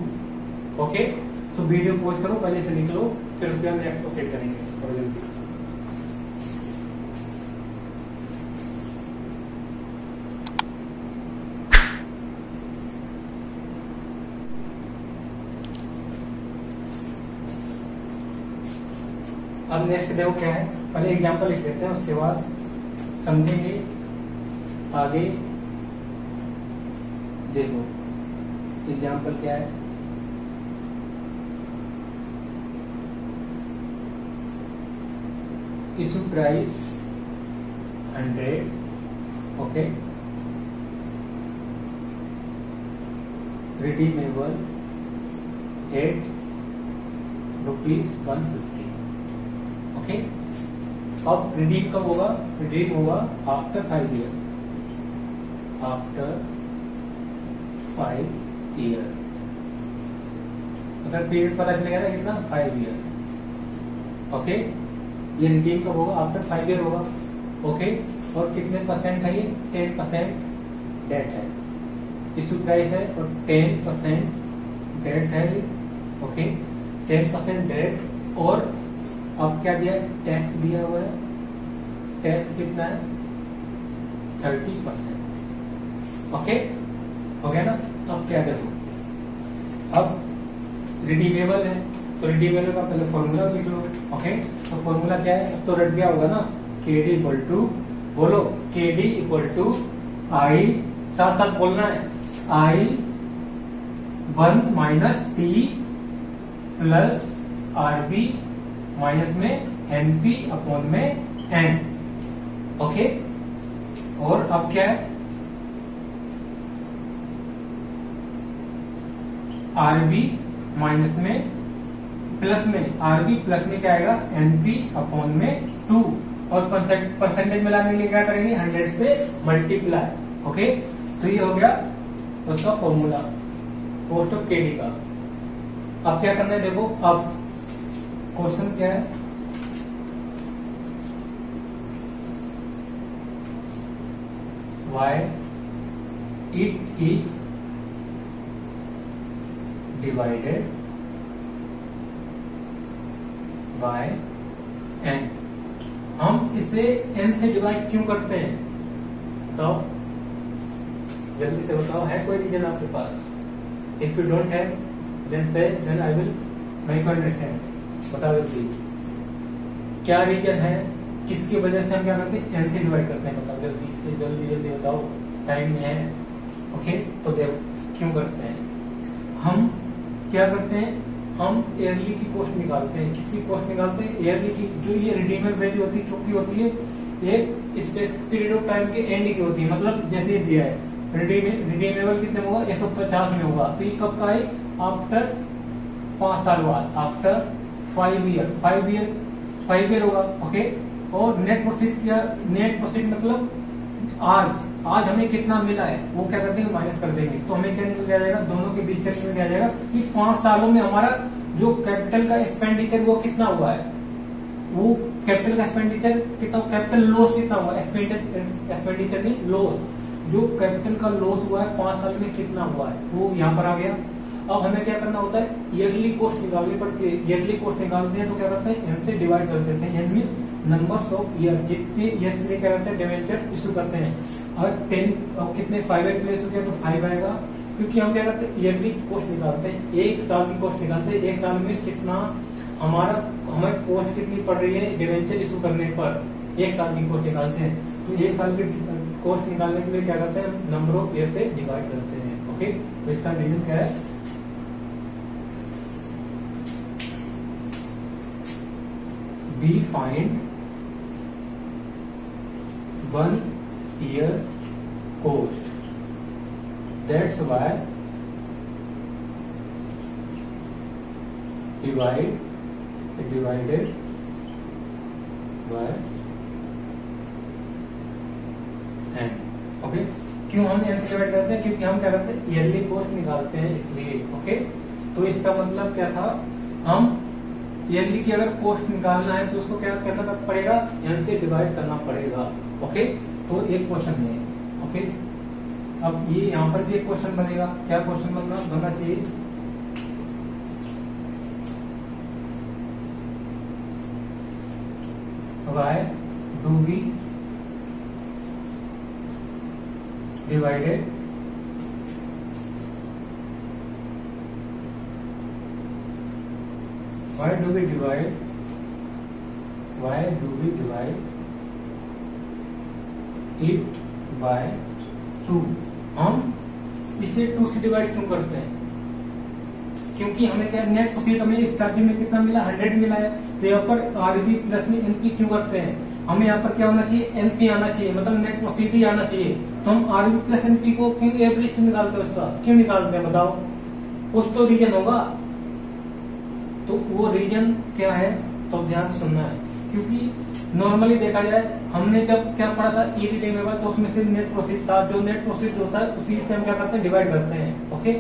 Okay तो वीडियो पॉज करो, पहले से लिख लो, फिर उसके बाद नेक्स्ट को सेट करेंगे थोड़ी जल्दी। अब नेक्स्ट देखो क्या है, पहले एग्जांपल लिख लेते हैं उसके बाद समझेंगे आगे। देखो एग्जांपल क्या है, issue price 100। Okay redeemable ₹150। Okay अब रिडीम कब होगा, रिडीम होगा आफ्टर 5 ईयर, आफ्टर 5 ईयर। मतलब पीरियड पता चलेगा ना कितना 5 ईयर। ओके ये रिडीम कब होगा आफ्टर 5 ईयर होगा। ओके और कितने परसेंट है ये 10% डेट है, इशू प्राइस है और 10% डेट है। ओके 10% डेट और अब क्या दिया है टैक्स दिया हुआ है, टैक्स कितना है 30%। ओके हो गया ना। अब क्या देखो अब रिडीमेबल है तो रिडीमेबल का पहले फॉर्मूला लिख लो। ओके तो फॉर्मूला क्या है, अब तो रट गया होगा ना, KD इक्वल टू बोलो, KD इक्वल टू आई, साथ साथ बोलना है I1 minus T plus RB minus में NP अपॉन में N। ओके और अब क्या है RB माइनस में प्लस में RB प्लस में क्या आएगा NP अपॉन में 2 और परसेंटेज मिलाने के लिए क्या करेंगे 100 से मल्टीप्लाई। ओके तो ये हो गया उसका फॉर्मूला कॉस्ट ऑफ KD का। अब क्या करना है देखो, अब क्वेश्चन क्या है, why it is divided by n। हम इसे n से डिवाइड क्यों करते हैं बताओ, जल्दी से बताओ, है कोई रीजन आपके पास? If you don't have then I will make you understand. बताओ जल्दी क्या रीजन है, किसकी वजह से हम क्या करते हैं, एन से डिवाइड करते हैं। बताओ जल्दी से, जल्दी जल्दी बताओ, टाइम नहीं है। ओके, तो देखो क्यों करते हैं हम, क्या करते हैं हम ईयरली की कॉस्ट निकालते हैं। किसकी कॉस्ट निकालते हैं, ईयरली की। जो ये रिडीमेबल वैल्यू होती है चूंकि होती है एक स्पेसिफिक पीरियड ऑफ टाइम के एंड की होती है। मतलब जैसे ये दिया है रिडीमेबल कितने में होगा, 150 में होगा। तो ये कब का है, आफ्टर 5 साल बाद, आफ्टर 5 ईयर होगा। ओके, और नेट प्रोसीड क्या, नेट प्रोसीड मतलब आज हमें कितना मिला है वो क्या करते हैं, माइनस कर देंगे। तो हमें क्या निकल जाएगा, दोनों के बीच का निकल जाएगा कि 5 सालों में हमारा जो कैपिटल का एक्सपेंडिचर वो कितना हुआ है, वो कैपिटल का एक्सपेंडिचर कितना, कैपिटल लॉस कितना हुआ, एक्सपेंडिचर नहीं लॉस, जो कैपिटल का लॉस हुआ है 5 साल में कितना हुआ है वो यहाँ पर आ गया। अब हमें क्या करना होता है, ईयरली कॉस्ट निकालनी पड़ती है। ईयरली कॉस्ट निकालते हैं तो क्या करते हैं, एन से डिवाइड कर देते हैं। N means numbers of year, जितने ईयर से क्या करते हैं, डिवेंचर इशू करते हैं। और 10 कितने 5 इशू किया तो 5 आएगा, क्योंकि हम क्या करते हैं ईयरली कॉस्ट निकालते हैं, 1 साल की कॉस्ट निकालते हैं। 1 साल में कितना हमें कॉस्ट कितनी पड़ रही है डिवेंचर इशू करने पर, 1 साल की कॉस्ट निकालते हैं। तो 1 साल की कॉस्ट निकालने के लिए क्या करते हैं, नंबर ऑफ ईयर से डिवाइड करते हैं। ओके, तो इसका रीजन क्या है, we find 1 year cost, that's why divided by n। Okay, क्यों हम n से डिवाइड करते हैं, क्योंकि हम क्या करते हैं ईयरली कॉस्ट निकालते हैं इसलिए। ओके, तो इसका मतलब क्या था, हम ईयरली की अगर कॉस्ट निकालना है तो उसको क्या करना पड़ेगा, एन से डिवाइड करना पड़ेगा। ओके, तो एक क्वेश्चन है। ओके, अब ये यहाँ पर भी एक क्वेश्चन बनेगा। क्या क्वेश्चन बनना चाहिए, why do we divided why do we divide it by 2। हम इसे 2 से डिवाइड क्यों करते हैं, क्योंकि हमें क्या नेट प्रॉफिट हमें स्टार्टिंग में कितना मिला, 100 मिला है। तो यहाँ पर आरबी प्लस में एनपी क्यों करते हैं, हमें यहाँ पर क्या होना चाहिए, एनपी आना चाहिए, मतलब नेट प्रॉफिट ही आना चाहिए। तो हम आरबी प्लस एनपी को क्यों एवरेज क्यों निकालते हैं, उसका क्यों निकालते हैं बताओ, कुछ तो रीजन होगा। तो वो रीजन क्या है, तो ध्यान सुनना है। क्योंकि नॉर्मली देखा जाए, हमने जब क्या पढ़ा था इरिडेमेबल, तो उसमें सिर्फ नेट प्रोसीड था। जो नेट प्रोसीड होता है उसी से हम क्या करते हैं, डिवाइड करते हैं। ओके,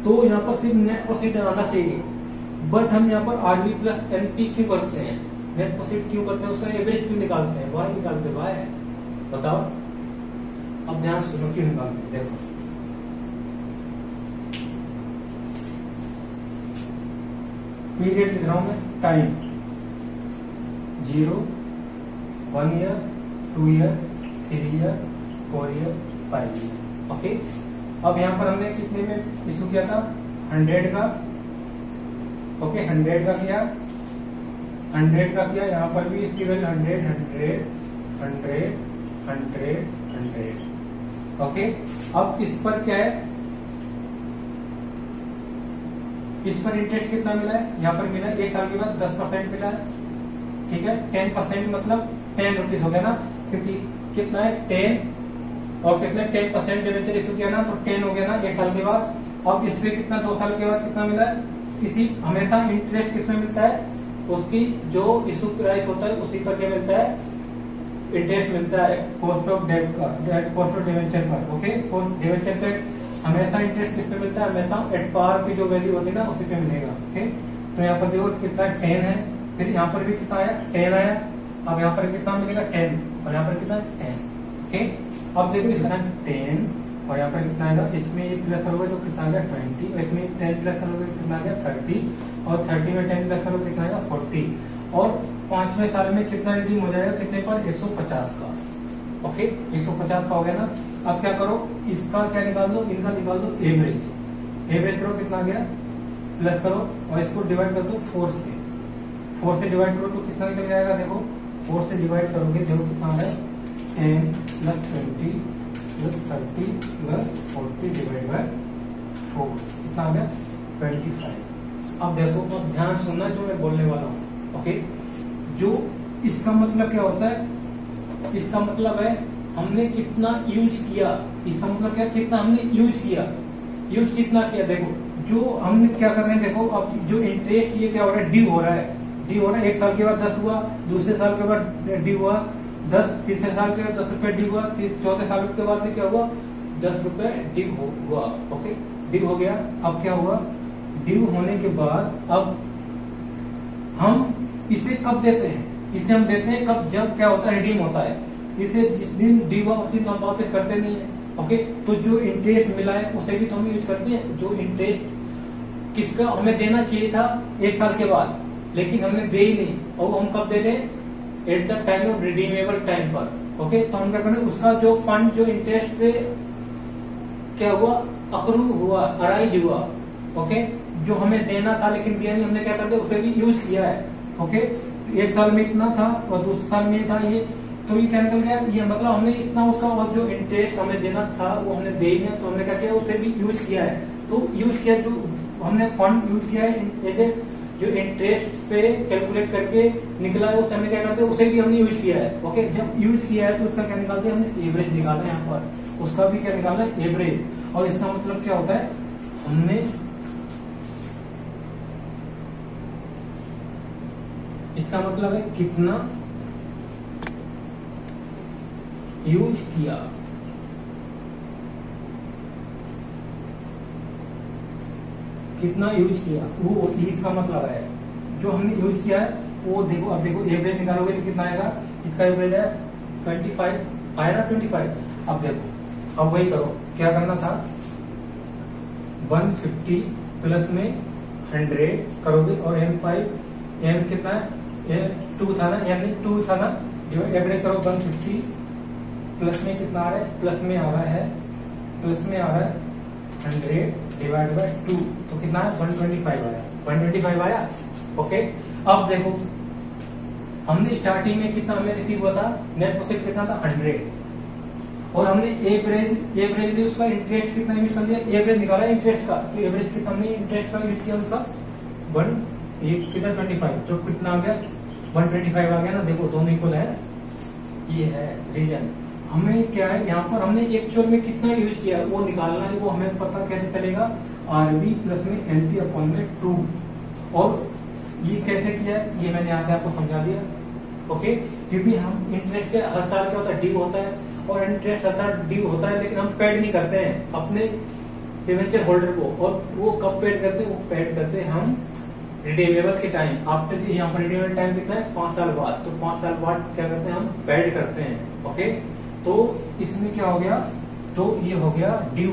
तो यहाँ पर सिर्फ नेट प्रोसीड आना चाहिए, बट हम यहाँ पर आरबी प्लस एनपी क्यों करते हैं, नेट प्रोसीड क्यों करते हैं, उसका एवरेज क्यों निकालते हैं, वाई निकालते हैं, वाई बताओ। अब ध्यान सुनो क्यों निकालते हैं, देखो पीरियड लिख रहा हूं मैं, time 0, 1 year, 2 year, 3 year, 4 year, 5 year. Okay, अब यहाँ पर हमने कितने में इशू किया था, 100 का। ओके, 100 का किया, 100 का किया। यहाँ पर भी इसकी वैल्यू 100, 100, 100, 100, 100। ओके, अब इस पर क्या है, इस पर इंटरेस्ट कितना मिला है, यहाँ पर मिला है 1 साल के बाद 10% मिला है। ठीक है, 10% मतलब 10 रुपीज हो गया ना, क्योंकि कितना है 10 और कितने 10% डिवेंचर इशू किया ना, तो 10 हो गया ना 1 साल के बाद। अब इसमें कितना 2 साल के बाद कितना मिला है, इसी हमेशा इंटरेस्ट किसमें मिलता है, उसकी जो इशू प्राइस होता है उसी पर क्या मिलता है, इंटरेस्ट मिलता है कॉस्ट ऑफ डेट का, कॉस्ट ऑफ डिवेंचर पर। ओके, डिवेंचर पे हमेशा इंटरेस्ट किस पे मिलता है, हमेशा एट पार की जो वैल्यू होती है ना उसी पे मिलेगा। ओके, तो यहाँ पर देखो कितना 10 है, फिर यहाँ पर भी कितना आया 10 आया। अब यहाँ पर कितना मिलेगा 10 और यहाँ पर कितना 10। ओके, अब देखो इसका 10 और यहाँ पर कितना आएगा, इसमें ये प्लस करोगे तो कितना आ गया 20, और इसमें 10 प्लस करोगे तो कितना आ गया 30, और 30 में 10 प्लस करोगे कितना आएगा 40, और 5वें साल में कितना रिडीम हो जाएगा, कितने पर 150 का। ओके, 150 का हो गया ना। अब क्या करो, इसका क्या निकाल दो, इनका निकाल दो एवरेज। एवरेज करो कितना आ गया प्लस करो और इसको डिवाइड कर दो 4 से। 4 से डिवाइड करो तो कितना निकल जाएगा, देखो 4 से डिवाइड करोगे देखो कितना है 10 plus 20 plus 30 plus 40 divide by 4 कितना आ गया 25। अब देखो, अब ध्यान सुनना जो मैं बोलने वाला हूँ। ओके, जो इसका मतलब क्या होता है, इसका मतलब है हमने कितना यूज किया। इसका मतलब क्या, कितना हमने यूज किया, यूज कितना किया। देखो जो हमने क्या कर रहे हैं, देखो अब जो इंटरेस्ट ये क्या हो रहा है, ड्यू हो रहा है, ड्यू हो रहा है। 1 साल के बाद 10 हुआ, दूसरे साल के बाद ड्यू हुआ 10, तीसरे साल के बाद 10 रुपए ड्यू हुआ, चौथे साल के बाद में क्या हुआ 10 रुपए ड्यू हुआ। ओके, ड्यू हो गया। अब क्या हुआ, ड्यू होने के बाद अब हम इसे कब देते हैं, इसे हम देते हैं कब, जब क्या होता है रिडीम होता है। इसे जिस दिन ड्यू हुआ उस दिन हम वापस करते नहीं है। ओके, तो जो इंटरेस्ट मिला है उसे भी तो हम यूज करते हैं। जो इंटरेस्ट किसका हमें देना चाहिए था 1 साल के बाद, लेकिन हमने दे ही नहीं, और हम कब दे रहे हैं, at the time of redeemable time पर। ओके, तो हम क्या करें, उसका जो फंड जो इंटरेस्ट से क्या हुआ, अक्रू हुआ, अराइज हुआ। ओके, जो हमें देना था लेकिन दिया नहीं, हमने क्या कर दिया, उसे भी यूज किया है। ओके, 1 साल में इतना था और दूसरे साल में था ये, तो ये क्या निकल गया, ये मतलब हमने इतना उसका, और जो इंटरेस्ट हमें देना था वो हमने दे ही नहीं, तो हमने क्या किया, उसे भी यूज किया है। तो यूज किया, जो हमने फंड यूज किया है, जो इंटरेस्ट से कैलकुलेट करके निकला है, उसे हमने क्या करते हैं, उसे भी हमने यूज किया है। ओके, जब यूज किया है तो उसका क्या निकालते हैं, हमने एवरेज निकाला है यहाँ पर, उसका भी क्या निकाला है, एवरेज। और इसका मतलब क्या होता है, हमने इसका मतलब है कितना यूज किया, कितना यूज किया, वो इसका मतलब है। जो हमने यूज किया है वो देखो, अब देखो एवरेज निकालोगे तो कितना आएगा, इसका एवरेज है 25 आया ना, 25। अब देखो, अब वही करो, क्या करना था, 150 प्लस में 100 करोगे और M कितना है, 2 था ना, यानी 2 था ना, जो एवरेज करो 150 प्लस में कितना आ रहा है, प्लस में आ रहा है, प्लस में आ रहा है 100 डिवाइड बाय 2, तो कितना है 125 आया, 125 आया। ओके, अब देखो हमने स्टार्टिंग में कितना हमें रिसीव हुआ था, नेट प्रोफिट कितना था 100, और हमने एवरेज उसका इंटरेस्ट कितना यूज कर दिया, एवरेज निकाला इंटरेस्ट का, तो एवरेज कितना हमने इंटरेस्ट का यूज किया उसका 125, तो कितना आ गया 125 आ गया ना। देखो दोनों इक्वल है, ये है रीजन। हमें क्या है, यहाँ पर हमने एक्चुअल में कितना यूज किया वो निकालना है, वो हमें पता कैसे चलेगा, RV प्लस में LP अपॉन में 2। और ये कैसे किया है, ये मैंने यहाँ से आपको समझा दिया। ओके, क्योंकि हम इंटरेस्ट के हर साल क्या होता है, ड्यू होता है, और इंटरेस्ट हर साल ड्यू होता है, लेकिन हम पेड नहीं करते हैं अपने डिवेंचर होल्डर को। और वो कब पेड करते हैं, वो पेड करते हैं हम रिडीमेबल के टाइम। आफ्टर, यहाँ पर रिडीमेबल टाइम कितना है 5 साल बाद, तो 5 साल बाद क्या करते हैं, हम पेड करते हैं। ओके, तो इसमें क्या हो गया, तो ये हो गया ड्यू,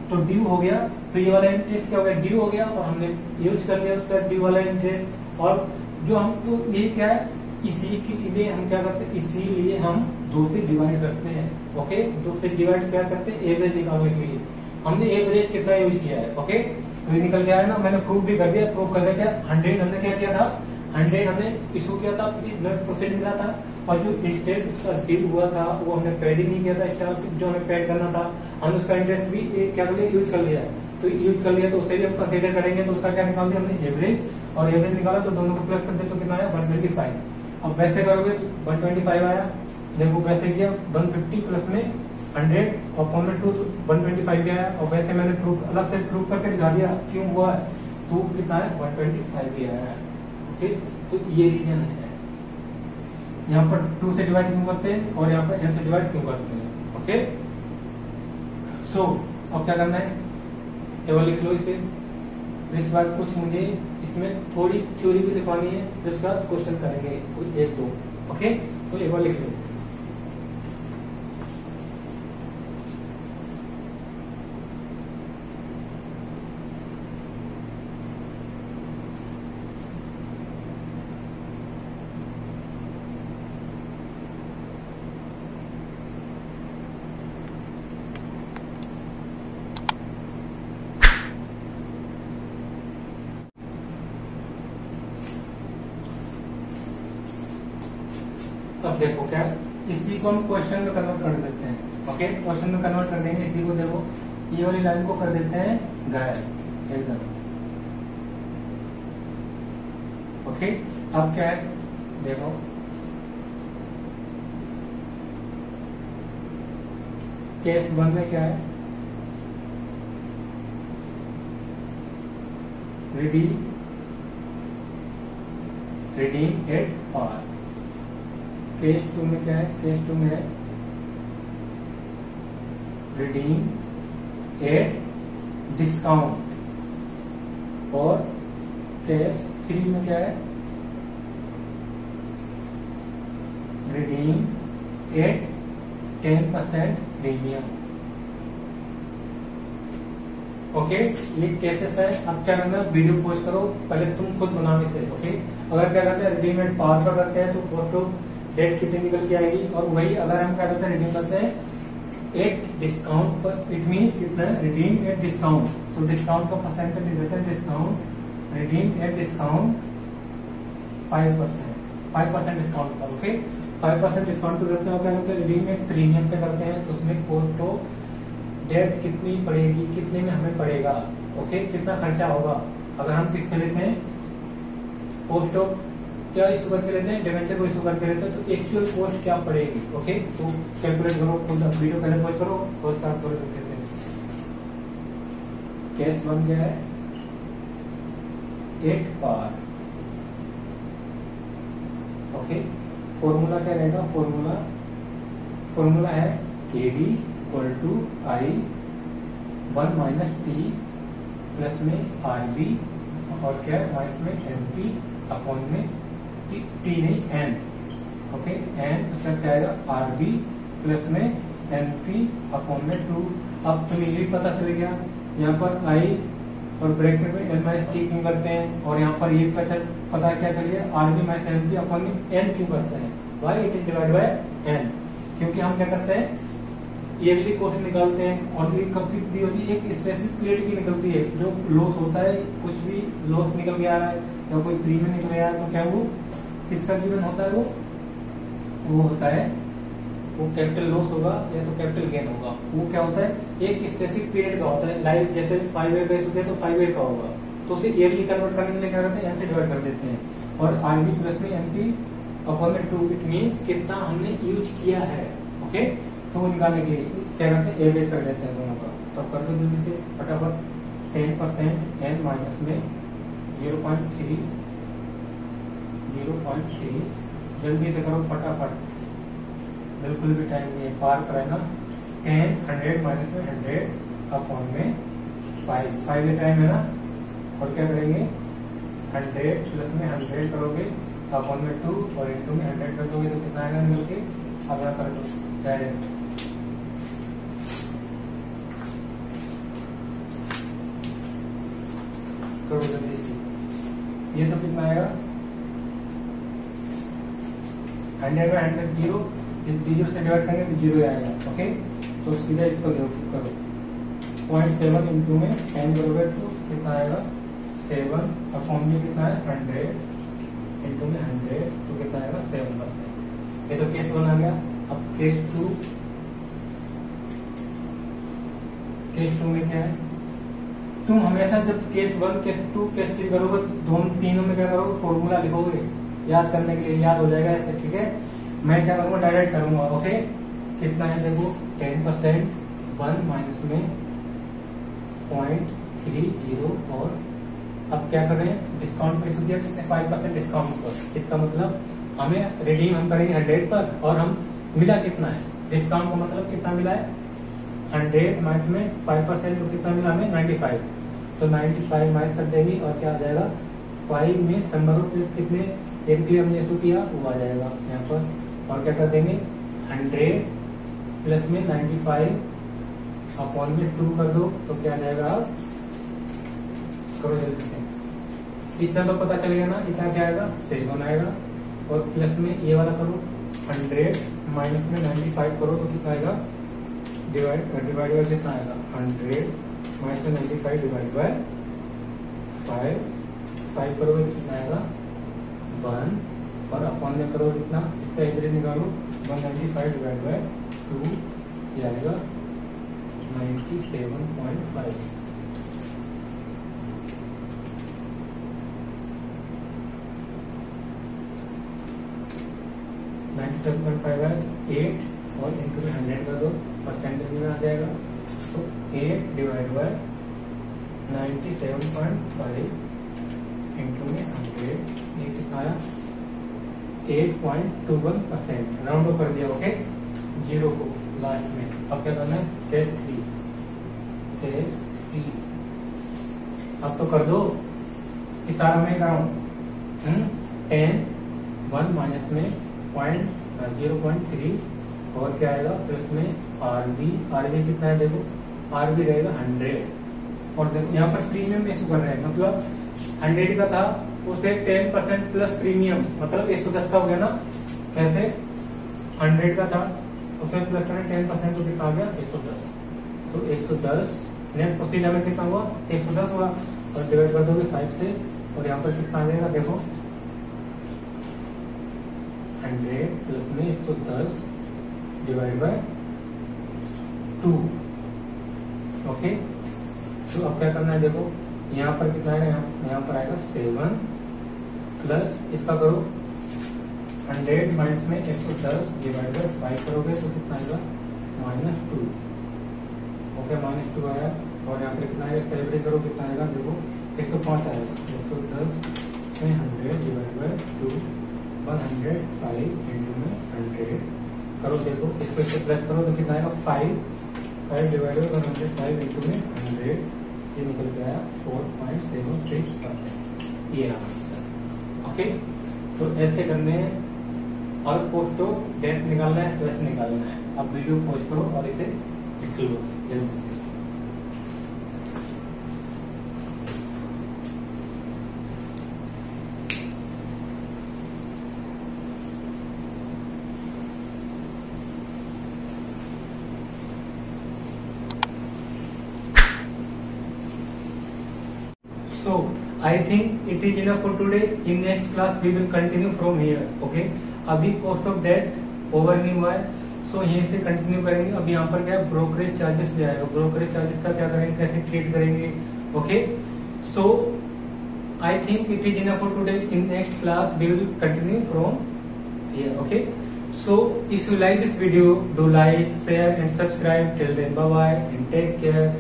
तो ड्यू हो गया, तो ये वाला इंटरेस्ट क्या हो गया, ड्यू हो गया, और हमने यूज कर लिया उसका ड्यू वाला इंटरेस्ट। और जो हम, तो ये क्या है, इसी के लिए हम क्या करते हैं, इसीलिए हम 2 से डिवाइड करते हैं। ओके, 2 से डिवाइड क्या करते हैं, एवरेज निकालने के लिए हमने एवरेज कितना यूज किया है। ओके, तो ये निकल के आया ना, मैंने प्रूफ भी कर दिया। प्रूफ कर दिया, 100 हमने क्या किया था, 100 हमने इशू किया था, नेट प्रोसेस मिला था, और जो स्टेट उसका ड्यू हुआ था वो हमने पेड ही नहीं किया था, स्टाफ जो हमें पेड करना था, हमने उसका इंटरेस्ट भी क्या कर लिया, यूज कर लिया। तो यूज कर लिया तो उसे भी हम कंसिडर करेंगे, तो उसका क्या निकाल दिया हमने एवरेज, और एवरेज निकाला तो दोनों को प्लस कर दिया, तो कितना आया 125। अब वैसे करोगे तो 125 आया। देखो वैसे किया 150 प्लस में 100 और अपॉन में 2, 125 भी आया। और वैसे मैंने प्रूफ अलग से प्रूफ करके दिखा दिया क्यों हुआ है, तो कितना है 125 भी आया है। ओके, तो ये रीजन है। यहाँ पर 2 से डिवाइड क्यों करते हैं और यहाँ पर n से डिवाइड क्यों करते हैं। ओके, सो अब क्या करना है, टेबल लिख लो इसे। इस बार कुछ मुझे इसमें थोड़ी थ्योरी भी लिखवानी है, फिर उसका क्वेश्चन करेंगे 1-2। ओके, तो एक बार लिख लो। अब देखो क्या, इसी को हम क्वेश्चन में कन्वर्ट कर देते हैं। ओके, क्वेश्चन में कन्वर्ट कर देंगे इसी को। देखो ये वाली लाइन को कर देते हैं गायब एकदम। ओके, अब क्या है देखो, केस 1 में क्या है, रिडीम एट पार। केस 2 में क्या है, केस 2 में है रिडीम एट डिस्काउंट। और केस 3 में क्या है, रिडीम एट 10% प्रीमियम। ओके, ये केसेस है। अब क्या करना, वीडियो पोस्ट करो, पहले तुम खुद बनाओ इसे। ओके, अगर क्या करते हैं रिडीम एट पार पर करते हैं तो पोस्ट ऑफ डेट कितनी निकल के आएगी, और वही अगर हम क्या करते हैं रिडीम करते हैं एट डिस्काउंट पर, इट मीन कितना है, रिडीम एट डिस्काउंट। तो डिस्काउंट का परसेंटेज लिख देते हैं, discount redeem at discount 5% discount पर। ओके, 5% डिस्काउंट पे करते हैं। क्या करते हैं रिडीम एट प्रीमियम पे करते हैं, तो उसमें पोस्ट ऑफ डेट कितनी पड़ेगी, कितने में हमें पड़ेगा। ओके, कितना खर्चा होगा अगर हम किस पे लेते हैं, पोस्ट ऑफ क्या इशू करके लेते हैं, डिवेंचर को इशू करके लेते हैं, तो एक्चुअल कॉस्ट क्या पड़ेगी। ओके, तो कैलकुलेट करो खुद, वीडियो पहले पोस्ट करो और स्टार्ट करो देते हैं। केस 1 क्या है, 8 पार। ओके, फॉर्मूला क्या रहेगा, फॉर्मूला है KD equal to I 1 minus T plus में RB और क्या माइनस में NP अपॉन में T नहीं N। ओके, N उसका क्या आएगा RB प्लस में NP अपॉन में 2। अब तुम्हें ये पता चल गया यहाँ पर I और ब्रैकेट में N माइनस T क्यों करते हैं, और यहाँ पर ये पता क्या चल गया RB माइनस NP अपॉन में N क्यों करते हैं, why it is divide by N। क्योंकि हम क्या करते हैं ईयरली कॉस्ट निकालते हैं, और ये कब की होती है, एक स्पेसिफिक पीरियड की निकलती है। जो लॉस होता है, कुछ भी लॉस निकल के आ रहा है या कोई प्रीमियम निकल गया है, तो क्या वो किसका गिवन होता है, वो होता है, वो कैपिटल लॉस होगा या तो कैपिटल गेन होगा। वो क्या होता है, एक स्पेसिफिक पीरियड का होता है। लाइक जैसे 5 ईयर बेस होते हैं तो 5 ईयर का होगा, तो उसे ईयरली कन्वर्ट करने के लिए क्या करते हैं, यहाँ से डिवाइड कर देते हैं। और RB प्लस में NP अपॉन में 2, इट मीन्स कितना हमने यूज किया है। ओके, तो वो निकालने के लिए क्या करते हैं, एवरेज कर देते हैं दोनों का। तो कर दो जल्दी से फटाफट, 10% N माइनस में 0.3, जल्दी से करो फटाफट, बिल्कुल भी टाइम नहीं है, पार कराना। 10 100 माइनस में 100 अपॉन में 5 ये टाइम है ना। और क्या करेंगे 100 प्लस में 100 करोगे अपॉन में 2 और इंटू में 100 कर दोगे तो कितना आएगा निकल के। अब यहाँ कर दो डायरेक्ट, करो जल्दी से। ये तो कितना आएगा 100 में 100 जीरो, 0 से डिवाइड करेंगे तो 0 आएगा। ओके, तो सीधा इसको करो 0.7 इंटू में 10 करोगे तो कितना आएगा 7 अपॉन में कितना है 100 इंटू में 100 तो कितना आएगा 7%। ये तो केस 1 आ गया। अब केस 2 में क्या है, तुम हमेशा जब केस 1 केस 2 केस 3 करोगे दोनों तीनों में क्या करोगे, फॉर्मूला लिखोगे याद करने के लिए, याद हो जाएगा ऐसे। ठीक है, मैं क्या करूंगा डायरेक्ट करूंगा। ओके, कितना है देखो 10% 1 माइनस में 0.30 और अब क्या करें डिस्काउंट पे दिया किसने 5% डिस्काउंट पर। इसका मतलब हमें रिडीम हम करेंगे 100 पर और हम मिला कितना है, डिस्काउंट का मतलब कितना मिला है 100 माइनस में 5% तो कितना मिला हमें 95। तो 95 माइनस कर देंगे और क्या आ जाएगा 5 में नंबर ऑफ पीस कितने एक भी हमने इशू किया वो आ जाएगा यहाँ पर। और क्या कर देंगे 100 प्लस में 95 अपॉन में 2 कर दो तो क्या आ जाएगा, आप करो जल्दी से। इतना तो पता चलेगा ना, इतना क्या आएगा 7 आएगा। और प्लस में ये वाला करो 100 माइनस में 95 करो तो कितना आएगा, डिवाइड बाय कितना आएगा 100 माइनस में 95 डिवाइड बाय 5 करोगे तो कितना आएगा 1 और अपॉन में करो कितना, इसका एवरेज निकालो 195 डिवाइड बाय 2 जाएगा 97.5। है 8 और इंटू में 100 का दो, परसेंटेज में आ जाएगा। तो 8 डिवाइड बाय 97.5 इंटू में 100, ये कितना आया 8.21%। राउंड ऑफ कर दिया, ओके, जीरो को लास्ट में। अब क्या करना है, केस 3। अब तो कर दो कि सारा में कराऊं 10 1 माइनस में 0.3 और क्या आएगा प्लस में आरबी कितना है, देखो आरबी रहेगा 100। और देखो यहाँ पर प्रीमियम इशू कर रहे हैं, मतलब 100 का था उसे 10% प्लस प्रीमियम, मतलब 110 का हो गया ना। कैसे 100 का था उसमें प्लस करना 10% तो कितना आ गया 110। तो 110 नेट प्रोसीजर में कितना हुआ 110 हुआ, और डिवाइड कर दोगे 5 से, और यहाँ पर कितना आ जाएगा देखो 100 प्लस में 110 डिवाइड बाय 2। ओके, तो अब क्या करना है, देखो यहाँ पर कितना है, यहाँ पर आएगा 7 प्लस इसका करो 100 माइनस में 110 डिवाइड बाय 5 करोगे तो कितना आएगा -2। ओके, -2 आया। और यहाँ पर कितना आएगा, कैलकुलेट करो कितना आएगा, देखो 105 आएगा। 110 में 100 डिवाइड बाय 2 105 इंटू में 100 करो, देखो इसको इससे प्लस करो तो कितना आएगा 5 डिवाइड बाय 105 इंटू में 100, ये निकल के आया 4.76%। ये रहा। ओके, तो ऐसे करने हैं, और पोस्ट ऑफ डेट निकालना है तो ऐसे निकालना है। अब वीडियो पॉज करो और इसे लिख लो जल्दी से। So I think it is enough for today. In next class we will continue from here. Okay, अभी कॉस्ट ऑफ डेट ओवर नहीं हुआ है, सो यहीं से कंटिन्यू करेंगे। अब यहाँ पर क्या है, ब्रोकरेज चार्जेस ले आएगा। ब्रोकरेज चार्जेस का क्या करेंगे, कैसे ट्रीट करेंगे। Okay, so I think it is enough for today. In next class we will continue from here. Okay, so if you like this video, do like, share and subscribe. Till then, bye bye and take care.